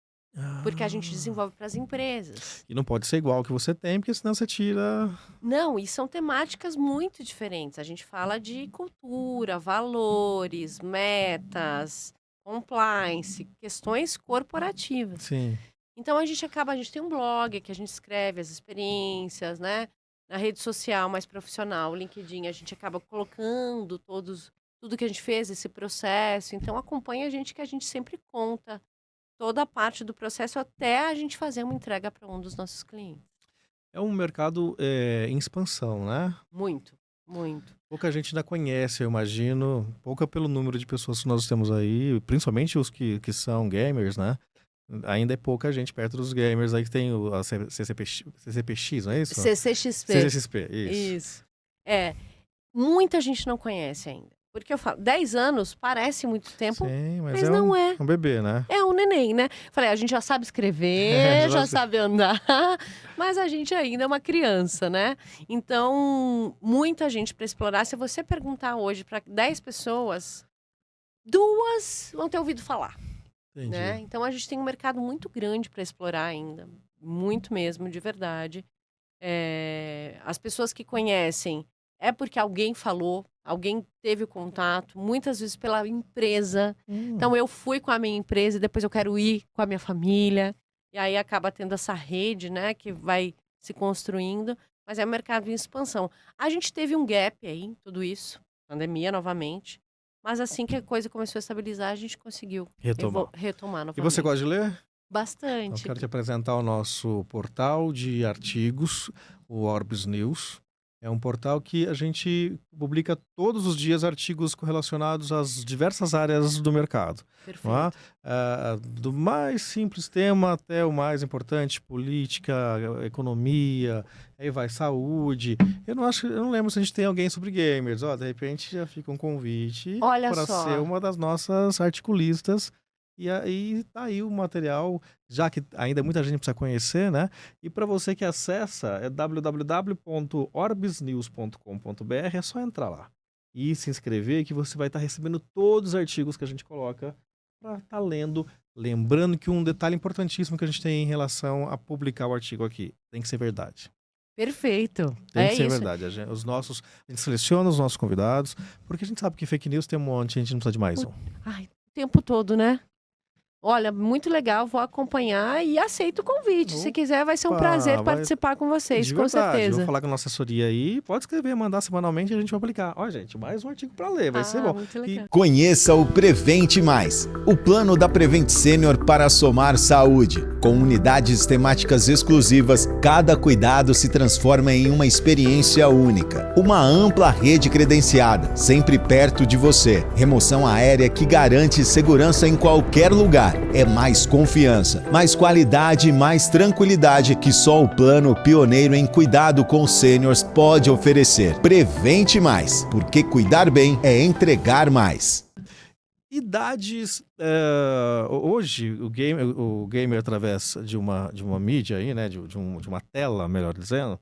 Porque a gente desenvolve para as empresas. E não pode ser igual ao que você tem, porque senão você tira... Não, e são temáticas muito diferentes. A gente fala de cultura, valores, metas, compliance, questões corporativas. Sim. Então a gente tem um blog que a gente escreve as experiências, né? Na rede social mais profissional, o LinkedIn, a gente acaba colocando tudo que a gente fez, esse processo. Então acompanha a gente, que a gente sempre conta toda a parte do processo até a gente fazer uma entrega para um dos nossos clientes. É um mercado em expansão, né? Muito, muito. Pouca gente ainda conhece, eu imagino. Pouca pelo número de pessoas que nós temos aí, principalmente os que são gamers, né? Ainda é pouca gente perto dos gamers aí que tem a CCPX, não é isso? CCXP. CCXP, isso. Muita gente não conhece ainda. Porque eu falo, 10 anos parece muito tempo, Sim, mas não é. Um bebê, né? É um neném, né? Falei, a gente já sabe escrever, já sabe andar, mas a gente ainda é uma criança, né? Então, muita gente para explorar. Se você perguntar hoje para 10 pessoas, 2 vão ter ouvido falar. Entendi. Né? Então, a gente tem um mercado muito grande para explorar ainda. Muito mesmo, de verdade. As pessoas que conhecem é porque alguém falou, alguém teve o contato, muitas vezes pela empresa. Então, eu fui com a minha empresa e depois eu quero ir com a minha família. E aí acaba tendo essa rede, né, que vai se construindo. Mas é um mercado em expansão. A gente teve um gap aí em tudo isso, pandemia novamente. Mas assim que a coisa começou a estabilizar, a gente conseguiu retomar novamente. E você gosta de ler? Bastante. Eu quero te apresentar o nosso portal de artigos, o Orbis News. É um portal que a gente publica todos os dias artigos correlacionados às diversas áreas do mercado. Perfeito. Do mais simples tema até o mais importante, política, economia, aí vai saúde. Eu não lembro se a gente tem alguém sobre gamers. De repente já fica um convite para ser uma das nossas articulistas. E aí tá aí o material, já que ainda muita gente precisa conhecer, né? E para você que acessa, é www.orbisnews.com.br, é só entrar lá e se inscrever, que você vai estar recebendo todos os artigos que a gente coloca para estar lendo. Lembrando que um detalhe importantíssimo que a gente tem em relação a publicar o artigo aqui, tem que ser verdade. Perfeito. Tem que ser verdade. A gente seleciona os nossos convidados, porque a gente sabe que fake news tem um monte, a gente não precisa de mais um. O tempo todo, né? Olha, muito legal, vou acompanhar e aceito o convite. Se quiser, vai ser um prazer participar com vocês, De com verdade, certeza. vou falar com a nossa assessoria aí. Pode escrever, mandar semanalmente e a gente vai aplicar. Ó, gente, mais um artigo para ler, vai ser bom. Muito legal. Conheça o Prevente Mais, o plano da Prevent Senior para somar saúde. Com unidades temáticas exclusivas, cada cuidado se transforma em uma experiência única. Uma ampla rede credenciada, sempre perto de você. Remoção aérea que garante segurança em qualquer lugar. É mais confiança, mais qualidade e mais tranquilidade que só o plano pioneiro em cuidado com sêniors pode oferecer. Prevente Mais, porque cuidar bem é entregar mais. Idades. Hoje, o gamer através de uma mídia aí, né? De uma tela, melhor dizendo.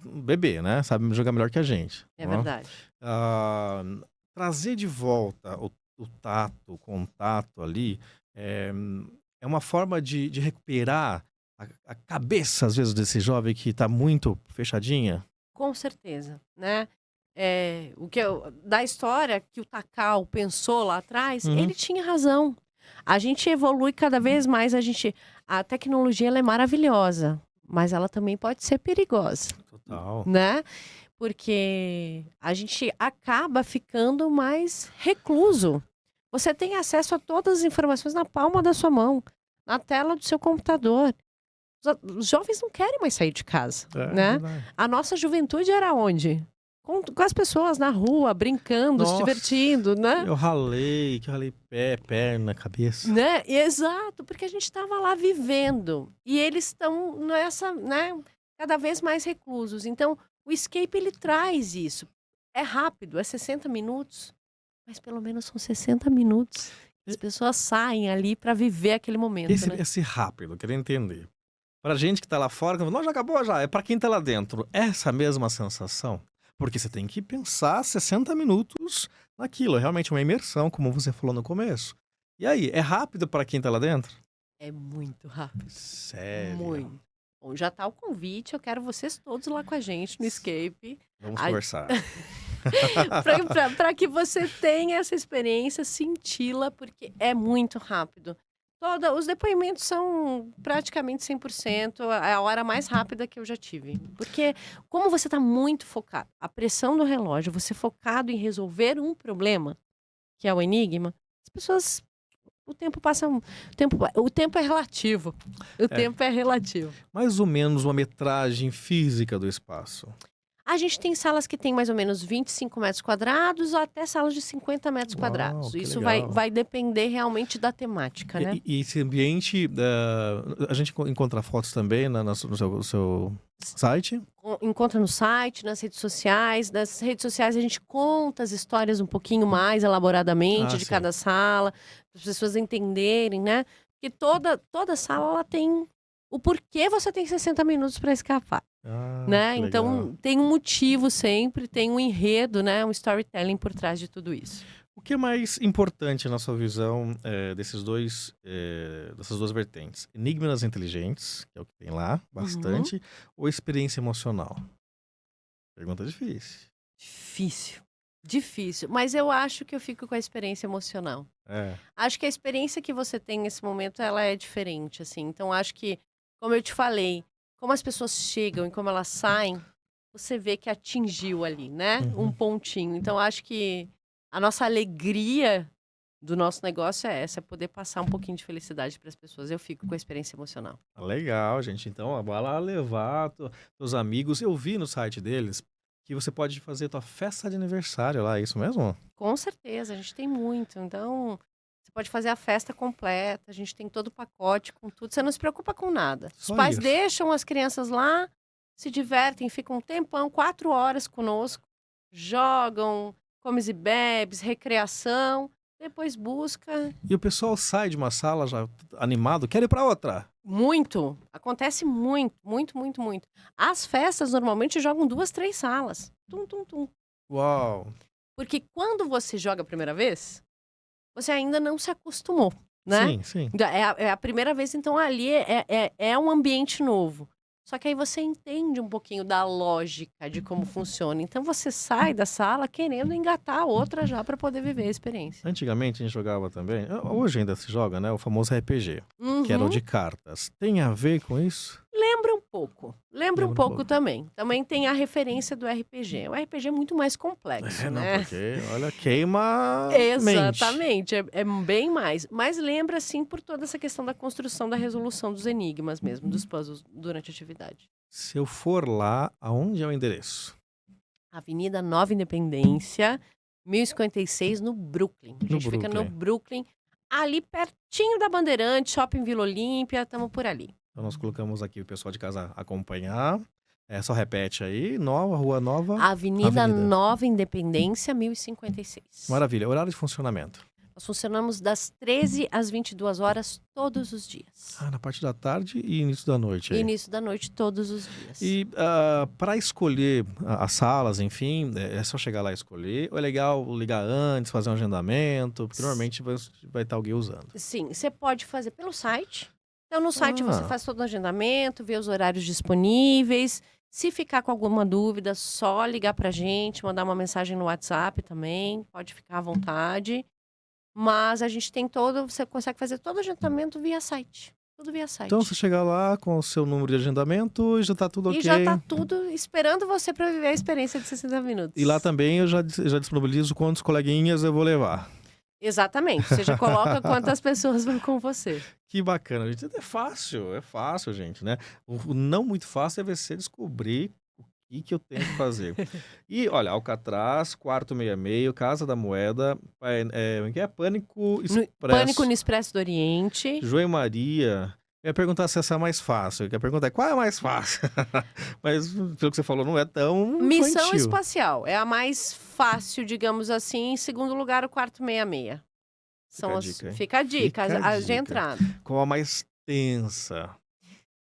Um bebê, né? Sabe jogar melhor que a gente. É verdade. Trazer de volta o tato, o contato ali, é uma forma de recuperar a cabeça, às vezes, desse jovem que está muito fechadinha. Com certeza, né? Da história que o Takao pensou lá atrás, ele tinha razão. A gente evolui cada vez mais, a tecnologia ela é maravilhosa, mas ela também pode ser perigosa. Total. Né? Porque a gente acaba ficando mais recluso. Você tem acesso a todas as informações na palma da sua mão, na tela do seu computador. Os jovens não querem mais sair de casa, né? A nossa juventude era onde? Com as pessoas na rua, brincando, se divertindo, né? Eu ralei pé, perna, cabeça. Né? Exato, porque a gente estava lá vivendo. E eles estão nessa, né? Cada vez mais reclusos. Então, o escape, ele traz isso. É rápido, é 60 minutos. Mas pelo menos são 60 minutos. As pessoas saem ali para viver aquele momento, né? Esse rápido, eu queria entender. Pra gente que tá lá fora, não, já acabou já. É pra quem tá lá dentro. Essa mesma sensação? Porque você tem que pensar 60 minutos naquilo. É realmente uma imersão, como você falou no começo. E aí, é rápido pra quem tá lá dentro? É muito rápido. Sério? Muito. Bom, já tá o convite, eu quero vocês todos lá com a gente no Escape. Vamos conversar. Para que você tenha essa experiência, senti-la, porque é muito rápido. Os depoimentos são praticamente 100%, é a hora mais rápida que eu já tive. Porque como você está muito focado, a pressão do relógio, você focado em resolver um problema, que é o enigma, as pessoas... O tempo é relativo. O tempo é relativo. Mais ou menos uma metragem física do espaço. A gente tem salas que tem mais ou menos 25 metros quadrados ou até salas de 50 metros quadrados. Isso vai depender realmente da temática, né? E esse ambiente, a gente encontra fotos também no seu site? Encontra no site, nas redes sociais. Nas redes sociais a gente conta as histórias um pouquinho mais elaboradamente de cada sala, para as pessoas entenderem, né? Porque toda sala ela tem o porquê você tem 60 minutos para escapar. Né? Então tem um motivo sempre, tem um enredo, né? Um storytelling por trás de tudo isso. O que é mais importante na sua visão dessas duas vertentes? Enigmas inteligentes, que é o que tem lá, bastante, ou experiência emocional? Pergunta difícil. Difícil, mas eu acho que eu fico com a experiência emocional. Acho que a experiência que você tem nesse momento, ela é diferente, assim. Então acho que, como eu te falei, como as pessoas chegam e como elas saem, você vê que atingiu ali, né? Um pontinho. Então, acho que a nossa alegria do nosso negócio é essa, é poder passar um pouquinho de felicidade para as pessoas. Eu fico com a experiência emocional. Legal, gente. Então, vai lá levar teus amigos. Eu vi no site deles que você pode fazer tua festa de aniversário lá, é isso mesmo? Com certeza, a gente tem muito. Então... Você pode fazer a festa completa, a gente tem todo o pacote com tudo. Você não se preocupa com nada. Os pais deixam as crianças lá, se divertem, ficam um tempão, 4 horas conosco, jogam, comes e bebes, recreação, depois busca. E o pessoal sai de uma sala já animado, quer ir para outra. Muito. Acontece muito. As festas normalmente jogam 2, 3 salas. Tum. Uau! Porque quando você joga a primeira vez... Você ainda não se acostumou, né? Sim. É a primeira vez, então ali é um ambiente novo. Só que aí você entende um pouquinho da lógica de como funciona. Então você sai da sala querendo engatar a outra já para poder viver a experiência. Antigamente a gente jogava também, hoje ainda se joga, né? O famoso RPG, que era o Uhum. de cartas. Tem a ver com isso? Lembra um pouco. Lembra um Lembra um pouco pouco. também. Também tem a referência do RPG. O RPG é muito mais complexo, Não, né? porque, olha, queima mente. Exatamente, é bem mais. Mas lembra, sim, por toda essa questão da construção da resolução dos enigmas mesmo, dos puzzles durante a atividade. Se eu for lá, aonde é o endereço? Avenida Nova Independência, 1056, no Brooklyn. A gente fica no Brooklyn, ali pertinho da Bandeirante, Shopping Vila Olímpia, estamos por ali. Então nós colocamos aqui o pessoal de casa acompanhar. Só repete aí, Rua Nova. Avenida Nova Independência, 1056. Maravilha. Horário de funcionamento. Nós funcionamos das 13 às 22 horas todos os dias. Na parte da tarde e início da noite. Aí. Início da noite todos os dias. E para escolher as salas, enfim, é só chegar lá e escolher? Ou é legal ligar antes, fazer um agendamento? Porque normalmente vai estar alguém usando. Sim, você pode fazer pelo site. Então, no site você faz todo o agendamento, vê os horários disponíveis. Se ficar com alguma dúvida, só ligar pra gente, mandar uma mensagem no WhatsApp também. Pode ficar à vontade. Mas a gente tem você consegue fazer todo o agendamento via site. Tudo via site. Então você chega lá com o seu número de agendamento e já tá tudo ok. E já tá tudo esperando você para viver a experiência de 60 minutos. E lá também eu já disponibilizo quantos coleguinhas eu vou levar. Exatamente. Você já coloca quantas pessoas vão com você. Que bacana, gente. É fácil, gente, né? O não muito fácil é você descobrir o que eu tenho que fazer. E, olha, Alcatraz, Quarto 66, Casa da Moeda, Pânico Expresso. Pânico no Expresso do Oriente. João Maria. Eu ia perguntar se essa é mais fácil. Eu ia perguntar qual é a mais fácil. Mas, pelo que você falou, não é tão Missão infantil. Espacial. É a mais fácil, digamos assim. Em segundo lugar, o Quarto 66. Fica a dica, as de entrada. Qual a mais tensa?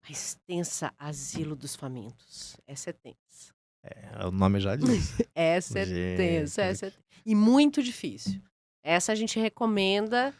Mais tensa, Asilo dos Famintos. Essa é tensa. O nome já diz. Essa é tensa. E muito difícil. Essa a gente recomenda...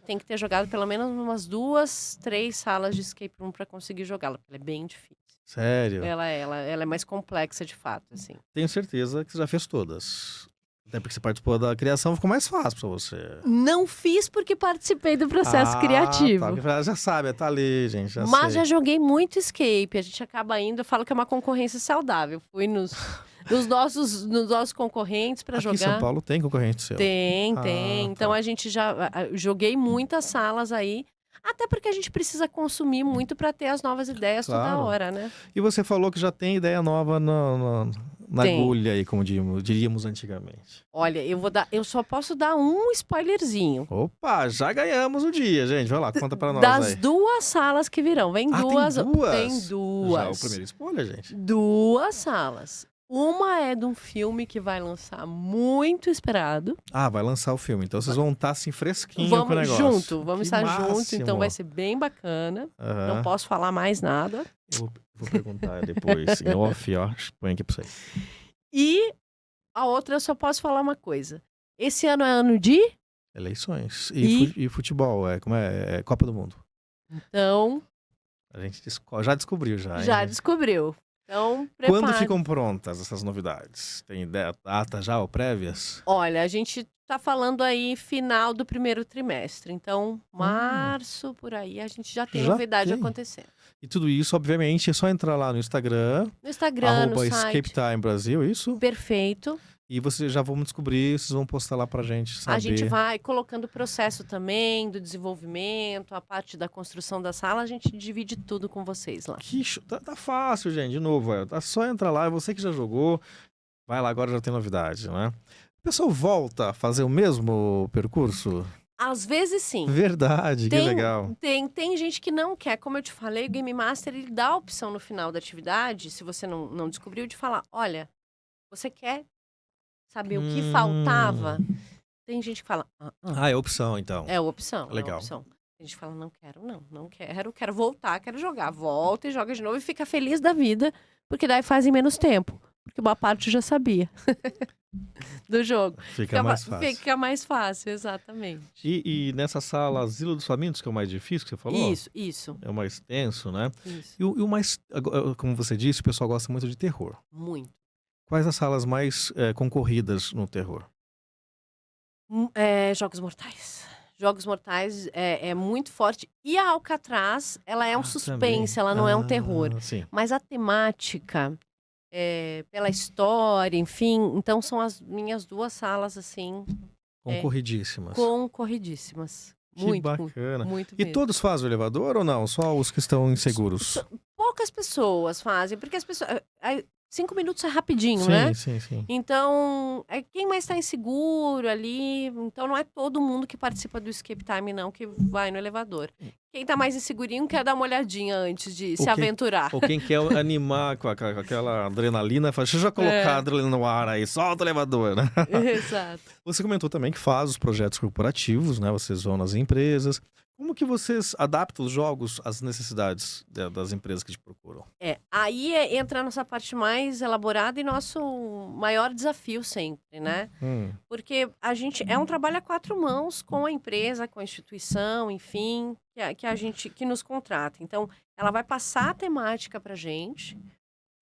Tem que ter jogado pelo menos umas 2, 3 salas de escape room para conseguir jogá-la, porque ela é bem difícil. Sério? Ela é mais complexa de fato, assim. Tenho certeza que você já fez todas. Até porque você participou da criação, ficou mais fácil para você. Não fiz porque participei do processo criativo. Tá. Já sabe, tá ali, gente. Mas já joguei muito escape. A gente acaba indo, eu falo que é uma concorrência saudável. Fui nos nossos concorrentes para jogar. Aqui em São Paulo tem concorrente seu? Tem. Então tá. a gente já joguei muitas salas aí. Até porque a gente precisa consumir muito para ter as novas ideias toda hora, né? E você falou que já tem ideia nova na agulha aí, como diríamos antigamente. Olha, eu só posso dar um spoilerzinho. Opa, já ganhamos o dia, gente. Vai lá, conta pra nós Das aí. 2 salas que virão. Vem duas. Tem duas? Tem 2. Já é o primeiro spoiler, gente. 2 salas. Uma é de um filme que vai lançar muito esperado. Vai lançar o filme. Então vocês vão estar assim fresquinho com o negócio. Vamos estar juntos, então vai ser bem bacana. Não posso falar mais nada. Eu vou perguntar depois, em off, ó. Põe aqui pra você. E a outra eu só posso falar uma coisa. Esse ano é ano de... Eleições. E futebol, como é Copa do Mundo. Então... A gente já descobriu, já. Já descobriu. Então, prepara. Quando ficam prontas essas novidades? Tem data já ou prévias? Olha, a gente tá falando aí final do primeiro trimestre. Então, março, por aí, a gente já tem novidade acontecendo. E tudo isso, obviamente, é só entrar lá no Instagram. No Instagram, no site. Escape Time Brasil, isso? Perfeito. E vocês já vão descobrir, vocês vão postar lá pra gente saber. A gente vai colocando o processo também do desenvolvimento, a parte da construção da sala, a gente divide tudo com vocês lá. Tá fácil, gente, de novo, tá só entrar lá, é você que já jogou, vai lá, agora já tem novidade, né? O pessoal volta a fazer o mesmo percurso? Às vezes sim. Verdade, que legal. Tem gente que não quer, como eu te falei, o Game Master ele dá a opção no final da atividade, se você não descobriu, de falar, olha, você quer saber o que faltava? Tem gente que fala... é opção, então. É opção, legal. É opção. Tem gente que fala, não quero voltar, quero jogar. Volta e joga de novo e fica feliz da vida, porque daí fazem menos tempo. Porque boa parte já sabia. do jogo. Fica mais fácil. Fica mais fácil, exatamente. E nessa sala Asilo dos Famintos, que é o mais difícil que você falou? Isso. É o mais tenso, né? Isso. E o mais, como você disse, o pessoal gosta muito de terror. Muito. Quais as salas mais concorridas no terror? Jogos Mortais. Jogos Mortais é muito forte. E a Alcatraz, ela é um suspense, também. ela não é um terror. Sim. Mas a temática, pela história, enfim, então são as minhas 2 salas, assim, Concorridíssimas. concorridíssimas. Que Muito, bacana. muito E mesmo. todos fazem o elevador ou não? Só os que estão inseguros? Poucas pessoas fazem, porque as pessoas... 5 minutos é rapidinho, Sim, né? sim. Então, quem mais está inseguro ali. Então, não é todo mundo que participa do escape time, não, que vai no elevador. Quem tá mais insegurinho quer dar uma olhadinha antes de se aventurar. Ou quem quer animar com aquela adrenalina, fala, deixa eu já colocar a adrenalina no ar aí, solta o elevador, né? Exato. Você comentou também que faz os projetos corporativos, né? Vocês vão nas empresas. Como que vocês adaptam os jogos às necessidades das empresas que te procuram? Aí entra a nossa parte mais elaborada e nosso maior desafio sempre, né? Porque a gente é um trabalho a 4 mãos com a empresa, com a instituição, enfim, que nos contrata. Então, ela vai passar a temática pra gente,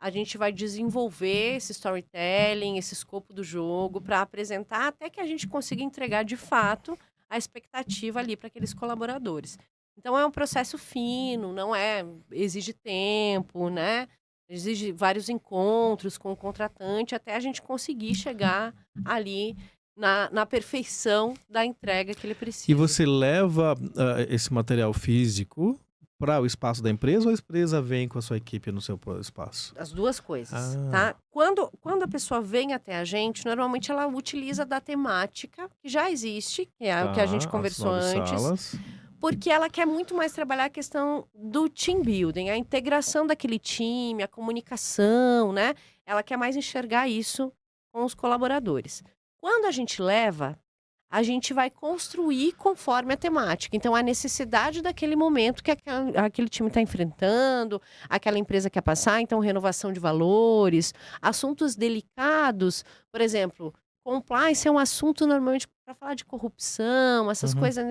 a gente vai desenvolver esse storytelling, esse escopo do jogo, para apresentar até que a gente consiga entregar de fato a expectativa ali para aqueles colaboradores. Então é um processo fino, exige tempo, né? Exige vários encontros com o contratante até a gente conseguir chegar ali na perfeição da entrega que ele precisa. E você leva esse material físico para o espaço da empresa ou a empresa vem com a sua equipe no seu espaço? As 2 coisas, tá? Quando a pessoa vem até a gente, normalmente ela utiliza da temática que já existe, que é o que a gente conversou antes. Salas. Porque ela quer muito mais trabalhar a questão do team building, a integração daquele time, a comunicação, né? Ela quer mais enxergar isso com os colaboradores. Quando a gente leva, a gente vai construir conforme a temática. Então, a necessidade daquele momento que aquele time está enfrentando, aquela empresa quer passar, então, renovação de valores, assuntos delicados, por exemplo, compliance é um assunto normalmente para falar de corrupção, essas coisas.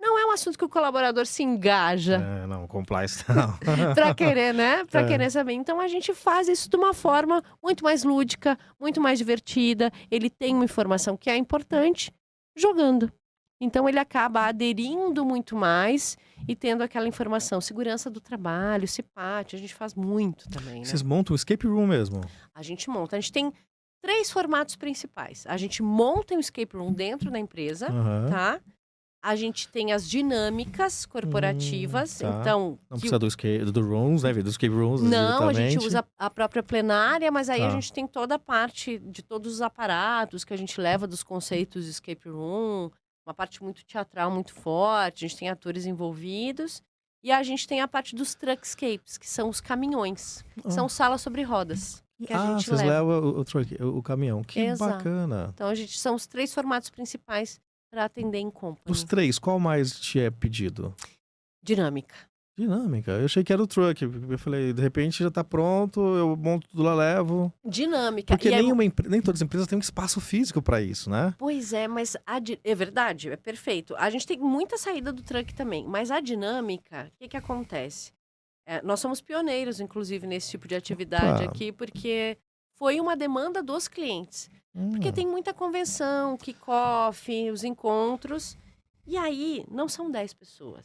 Não é um assunto que o colaborador se engaja. Não, compliance não. Para querer, né? Para querer saber. Então, a gente faz isso de uma forma muito mais lúdica, muito mais divertida. Ele tem uma informação que é importante, jogando. Então, ele acaba aderindo muito mais e tendo aquela informação. Segurança do trabalho, CIPAT, a gente faz muito também, né? Vocês montam um escape room mesmo? A gente monta. A gente tem 3 formatos principais. A gente monta um escape room dentro da empresa, tá? A gente tem as dinâmicas corporativas, tá. Então... Não precisa do rooms, né? Do escape rooms Não, a gente usa a própria plenária, mas aí Tá. a gente tem toda a parte de todos os aparatos que a gente leva dos conceitos de escape room, uma parte muito teatral, muito forte, a gente tem atores envolvidos, e a gente tem a parte dos truckscapes, que são os caminhões, que são salas sobre rodas. Que a gente vocês leva. levam o caminhão. Que Exato. bacana. Então, são os 3 formatos principais para atender em company. Dos 3, qual mais te é pedido? Dinâmica. Dinâmica. Eu achei que era o truck. Eu falei, de repente já tá pronto, eu monto tudo lá, levo. Dinâmica. Porque E nem todas as empresas têm um espaço físico para isso, né? Pois é, mas é verdade, é perfeito. A gente tem muita saída do truck também, mas a dinâmica, o que acontece? Nós somos pioneiros, inclusive, nesse tipo de atividade aqui, porque foi uma demanda dos clientes. Porque tem muita convenção, kick-off, os encontros, e aí não são 10 pessoas.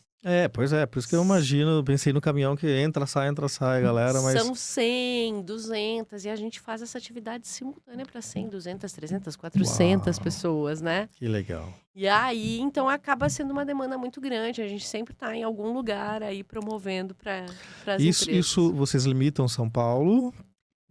Pois é, por isso que eu imagino, pensei no caminhão que entra, sai, galera, mas... São 100, 200, e a gente faz essa atividade simultânea para 100, 200, 300, 400 pessoas, né? Que legal. E aí, então, acaba sendo uma demanda muito grande. A gente sempre está em algum lugar aí promovendo para as empresas. Isso vocês limitam São Paulo?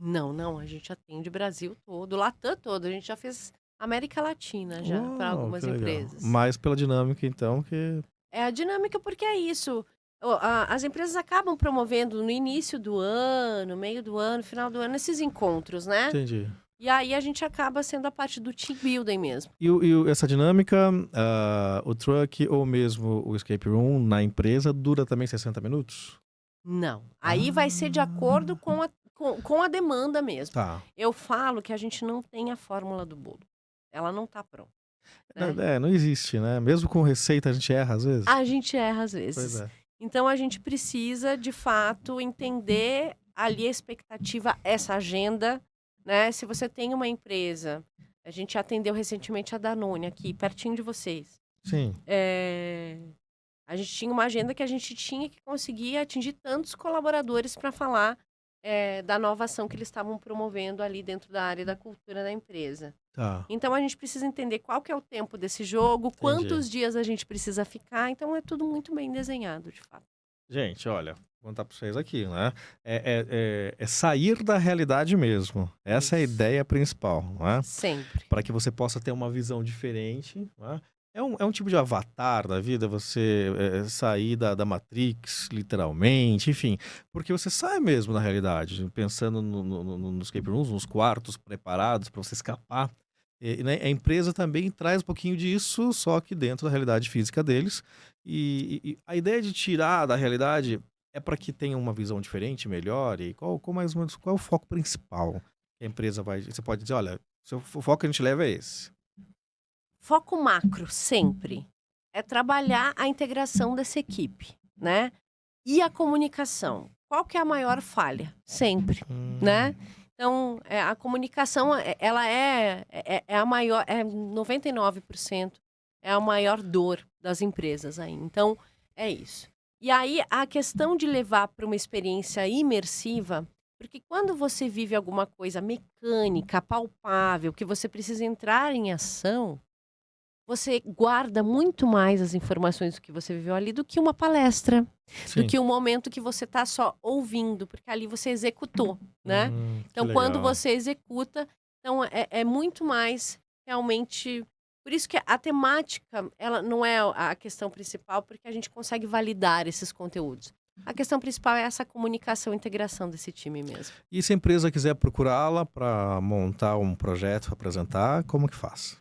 Não, a gente atende Brasil todo, Latam todo. A gente já fez América Latina já para algumas empresas. Mais pela dinâmica, então, que... É a dinâmica porque é isso. As empresas acabam promovendo no início do ano, meio do ano, final do ano, esses encontros, né? Entendi. E aí a gente acaba sendo a parte do team building mesmo. E essa dinâmica, o truck ou mesmo o escape room na empresa dura também 60 minutos? Não. Aí vai ser de acordo com com a demanda mesmo. Tá. Eu falo que a gente não tem a fórmula do bolo. Ela não tá pronta. Né? Não existe, né? Mesmo com receita a gente erra às vezes. A gente erra às Pois vezes. é. Então a gente precisa, de fato, entender ali a expectativa, essa agenda, né? Se você tem uma empresa, a gente atendeu recentemente a Danone aqui, pertinho de vocês. Sim. A gente tinha uma agenda que a gente tinha que conseguir atingir tantos colaboradores para falar da nova ação que eles estavam promovendo ali dentro da área da cultura da empresa. Tá. Então a gente precisa entender qual que é o tempo desse jogo, quantos dias a gente precisa ficar. Então é tudo muito bem desenhado, de fato. Gente, olha, vou contar para vocês aqui, né? É sair da realidade mesmo. Essa é a Isso. ideia principal, né? Sempre. Para que você possa ter uma visão diferente, né? É um tipo de avatar da vida, você sair da Matrix, literalmente, enfim. Porque você sai mesmo da realidade, pensando nos escape rooms, nos quartos preparados para você escapar. Né, a empresa também traz um pouquinho disso, só que dentro da realidade física deles. E a ideia de tirar da realidade é para que tenha uma visão diferente, melhor. E qual é o foco principal que a empresa vai... Você pode dizer, olha, o foco que a gente leva é esse. Foco macro, sempre. É trabalhar a integração dessa equipe, né? E a comunicação. Qual que é a maior falha? Sempre, né? Então, a comunicação, ela é a maior, 99%, é a maior dor das empresas aí. Então, é isso. E aí, a questão de levar para uma experiência imersiva, porque quando você vive alguma coisa mecânica, palpável, que você precisa entrar em ação, você guarda muito mais as informações do que você viveu ali do que uma palestra, Sim. do que um momento que você está só ouvindo, porque ali você executou, né? Que Então, quando legal. você executa, então é muito mais realmente... Por isso que a temática, ela não é a questão principal, porque a gente consegue validar esses conteúdos. A questão principal é essa comunicação e integração desse time mesmo. E se a empresa quiser procurá-la para montar um projeto, para apresentar, como que faz?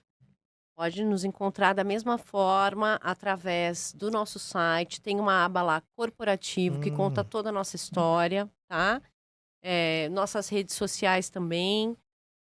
Pode nos encontrar da mesma forma através do nosso site. Tem uma aba lá, corporativo, que conta toda a nossa história, tá? Nossas redes sociais também.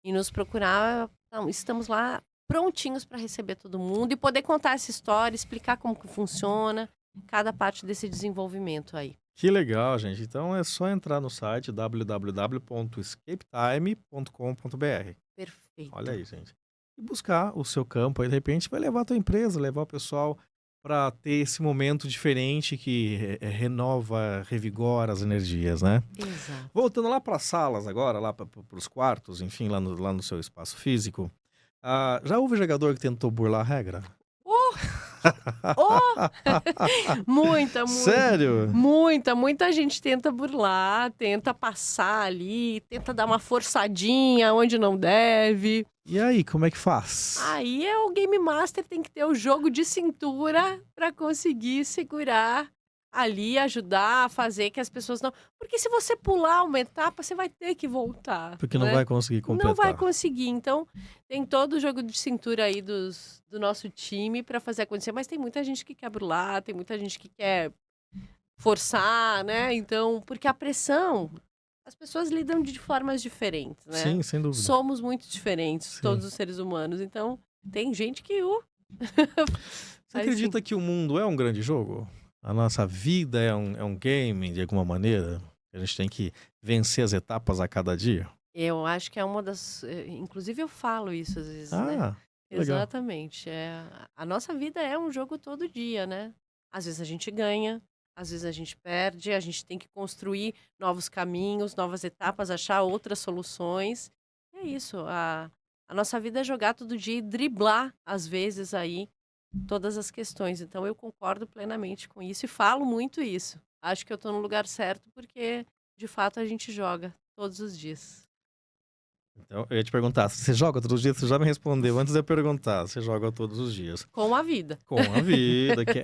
E nos procurar, então, estamos lá prontinhos para receber todo mundo e poder contar essa história, explicar como que funciona cada parte desse desenvolvimento aí. Que legal, gente. Então é só entrar no site www.escapetime.com.br. Perfeito. Olha aí, gente. E buscar o seu campo aí, de repente vai levar a tua empresa, levar o pessoal para ter esse momento diferente que renova, revigora as energias, né? Exato. Voltando lá para as salas agora, lá para os quartos, enfim, lá no seu espaço físico. Já houve jogador que tentou burlar a regra? Muita. Sério? Muita gente tenta burlar, tenta passar ali, tenta dar uma forçadinha onde não deve. E aí, como é que faz? Aí o Game Master tem que ter o jogo de cintura para conseguir segurar ali, ajudar a fazer que as pessoas não... Porque se você pular uma etapa, você vai ter que voltar. Porque não né? vai conseguir completar. Não vai conseguir. Então, tem todo o jogo de cintura aí do nosso time para fazer acontecer. Mas tem muita gente que quer burlar, tem muita gente que quer forçar, né? Então, porque a pressão, as pessoas lidam de formas diferentes, né? Sim, sem dúvida. Somos muito diferentes, Sim. todos os seres humanos. Então, tem gente que... Você acredita que o mundo é um grande jogo? A nossa vida é um game, de alguma maneira? A gente tem que vencer as etapas a cada dia? Eu acho que é uma das... Inclusive, eu falo isso às vezes, né? Legal. Exatamente. A nossa vida é um jogo todo dia, né? Às vezes a gente ganha, às vezes a gente perde, a gente tem que construir novos caminhos, novas etapas, achar outras soluções. É isso. A nossa vida é jogar todo dia e driblar, às vezes, aí, todas as questões. Então, eu concordo plenamente com isso e falo muito isso. Acho que eu estou no lugar certo porque, de fato, a gente joga todos os dias. Então, eu ia te perguntar, você joga todos os dias? Você já me respondeu antes de eu perguntar. Você joga todos os dias. Com a vida. Com a vida, que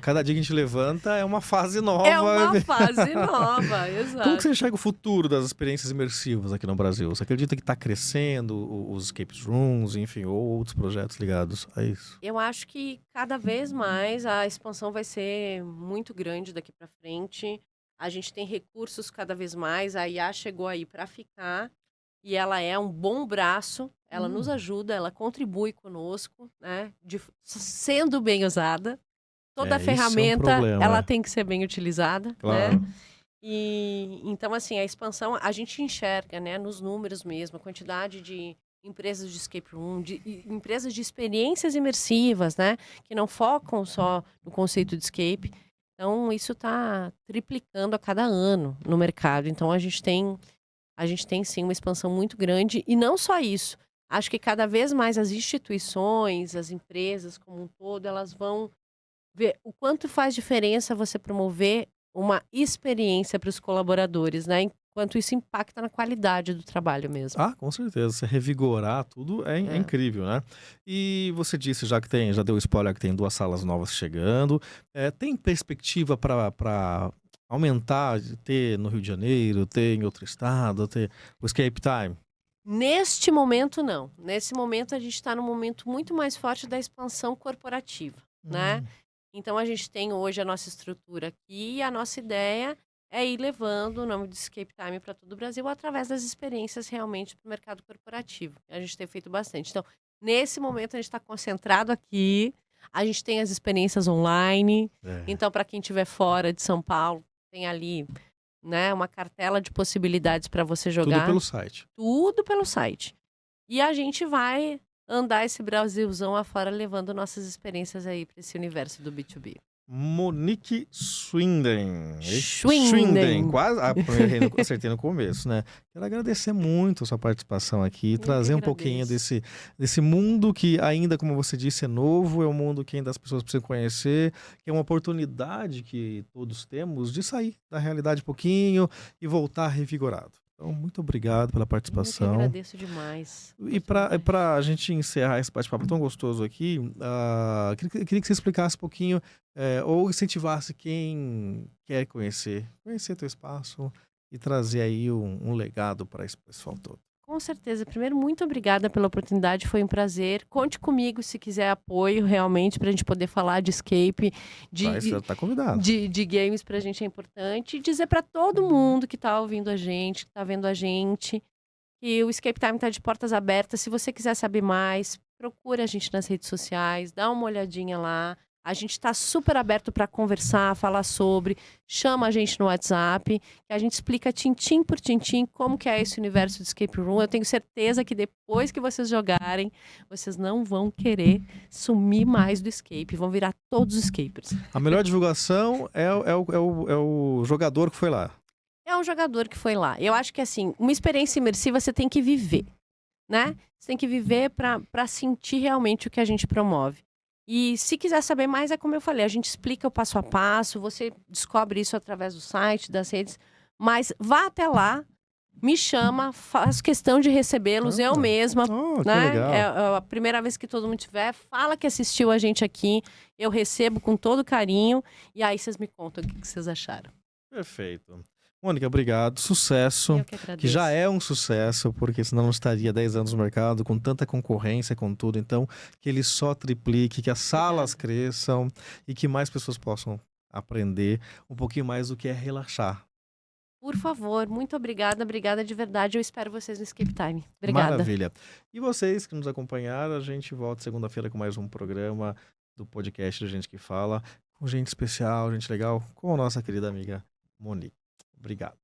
cada dia que a gente levanta é uma fase nova. É uma fase nova, exato. Como que você enxerga o futuro das experiências imersivas aqui no Brasil? Você acredita que está crescendo os escape rooms, enfim, ou outros projetos ligados a isso? Eu acho que cada vez mais a expansão vai ser muito grande daqui para frente. A gente tem recursos cada vez mais, a IA chegou aí para ficar e ela é um bom braço, ela nos ajuda, ela contribui conosco, né? Sendo bem usada. Toda Isso é um ferramenta, problema. ela tem que ser bem utilizada, Claro. né? E então, assim, a expansão, a gente enxerga, né, nos números mesmo, a quantidade de empresas de escape room, empresas de experiências imersivas, né, que não focam só no conceito de escape. Então, isso está triplicando a cada ano no mercado. Então, a gente tem sim uma expansão muito grande. E não só isso. Acho que cada vez mais as instituições, as empresas como um todo, elas vão ver o quanto faz diferença você promover uma experiência para os colaboradores, né? Enquanto isso impacta na qualidade do trabalho mesmo. Ah, com certeza. Você revigorar tudo é É. incrível, né? E você disse já que já deu spoiler que tem 2 salas novas chegando. Tem perspectiva para aumentar, de ter no Rio de Janeiro, ter em outro estado, ter o Escape Time? Neste momento, não. Nesse momento, a gente está num momento muito mais forte da expansão corporativa, né? Então, a gente tem hoje a nossa estrutura aqui e a nossa ideia é ir levando o nome de Escape Time para todo o Brasil através das experiências realmente para o mercado corporativo. A gente tem feito bastante. Então, nesse momento, a gente está concentrado aqui. A gente tem as experiências online. Então, para quem estiver fora de São Paulo, tem ali, né, uma cartela de possibilidades para você jogar. Tudo pelo site. Tudo pelo site. E a gente vai andar esse Brasilzão afora, levando nossas experiências aí para esse universo do B2B. Monique Swinden. Schwinden. Quase acertei no começo, né? Quero agradecer muito a sua participação aqui, trazer um pouquinho desse mundo que ainda, como você disse, é novo, é um mundo que ainda as pessoas precisam conhecer, que é uma oportunidade que todos temos de sair da realidade um pouquinho e voltar revigorado. Então, muito obrigado pela Eu que participação. agradeço demais. E para a gente encerrar esse bate-papo tão gostoso aqui, queria que você explicasse um pouquinho, ou incentivasse quem quer conhecer teu espaço e trazer aí um legado para esse pessoal todo. Com certeza. Primeiro, muito obrigada pela oportunidade, foi um prazer. Conte comigo se quiser apoio realmente para a gente poder falar de escape, Você já tá convidado. de games para a gente é importante. E dizer para todo mundo que está ouvindo a gente, que está vendo a gente, que o Escape Time está de portas abertas. Se você quiser saber mais, procure a gente nas redes sociais, dá uma olhadinha lá. A gente está super aberto para conversar, falar sobre. Chama a gente no WhatsApp, que a gente explica tintim por tintim como que é esse universo de escape room. Eu tenho certeza que depois que vocês jogarem, vocês não vão querer sumir mais do escape. Vão virar todos escapers. A melhor divulgação é o jogador que foi lá. É um jogador que foi lá. Eu acho que, assim, uma experiência imersiva você tem que viver, né? Você tem que viver para sentir realmente o que a gente promove. E se quiser saber mais, é como eu falei, a gente explica o passo a passo, você descobre isso através do site, das redes, mas vá até lá, me chama, faço questão de recebê-los eu mesma, que né? legal. É a primeira vez que todo mundo tiver, fala que assistiu a gente aqui, eu recebo com todo carinho, e aí vocês me contam o que vocês acharam. Perfeito. Mônica, obrigado. Sucesso. Eu que agradeço. Que já é um sucesso, porque senão não estaria 10 anos no mercado, com tanta concorrência, com tudo. Então, que ele só triplique, que as salas cresçam e que mais pessoas possam aprender um pouquinho mais do que é relaxar. Por favor, muito obrigada de verdade. Eu espero vocês no Escape Time. Obrigada. Maravilha. E vocês que nos acompanharam, a gente volta segunda-feira com mais um programa do podcast da Gente que Fala, com gente especial, gente legal, com a nossa querida amiga Monique. Obrigado.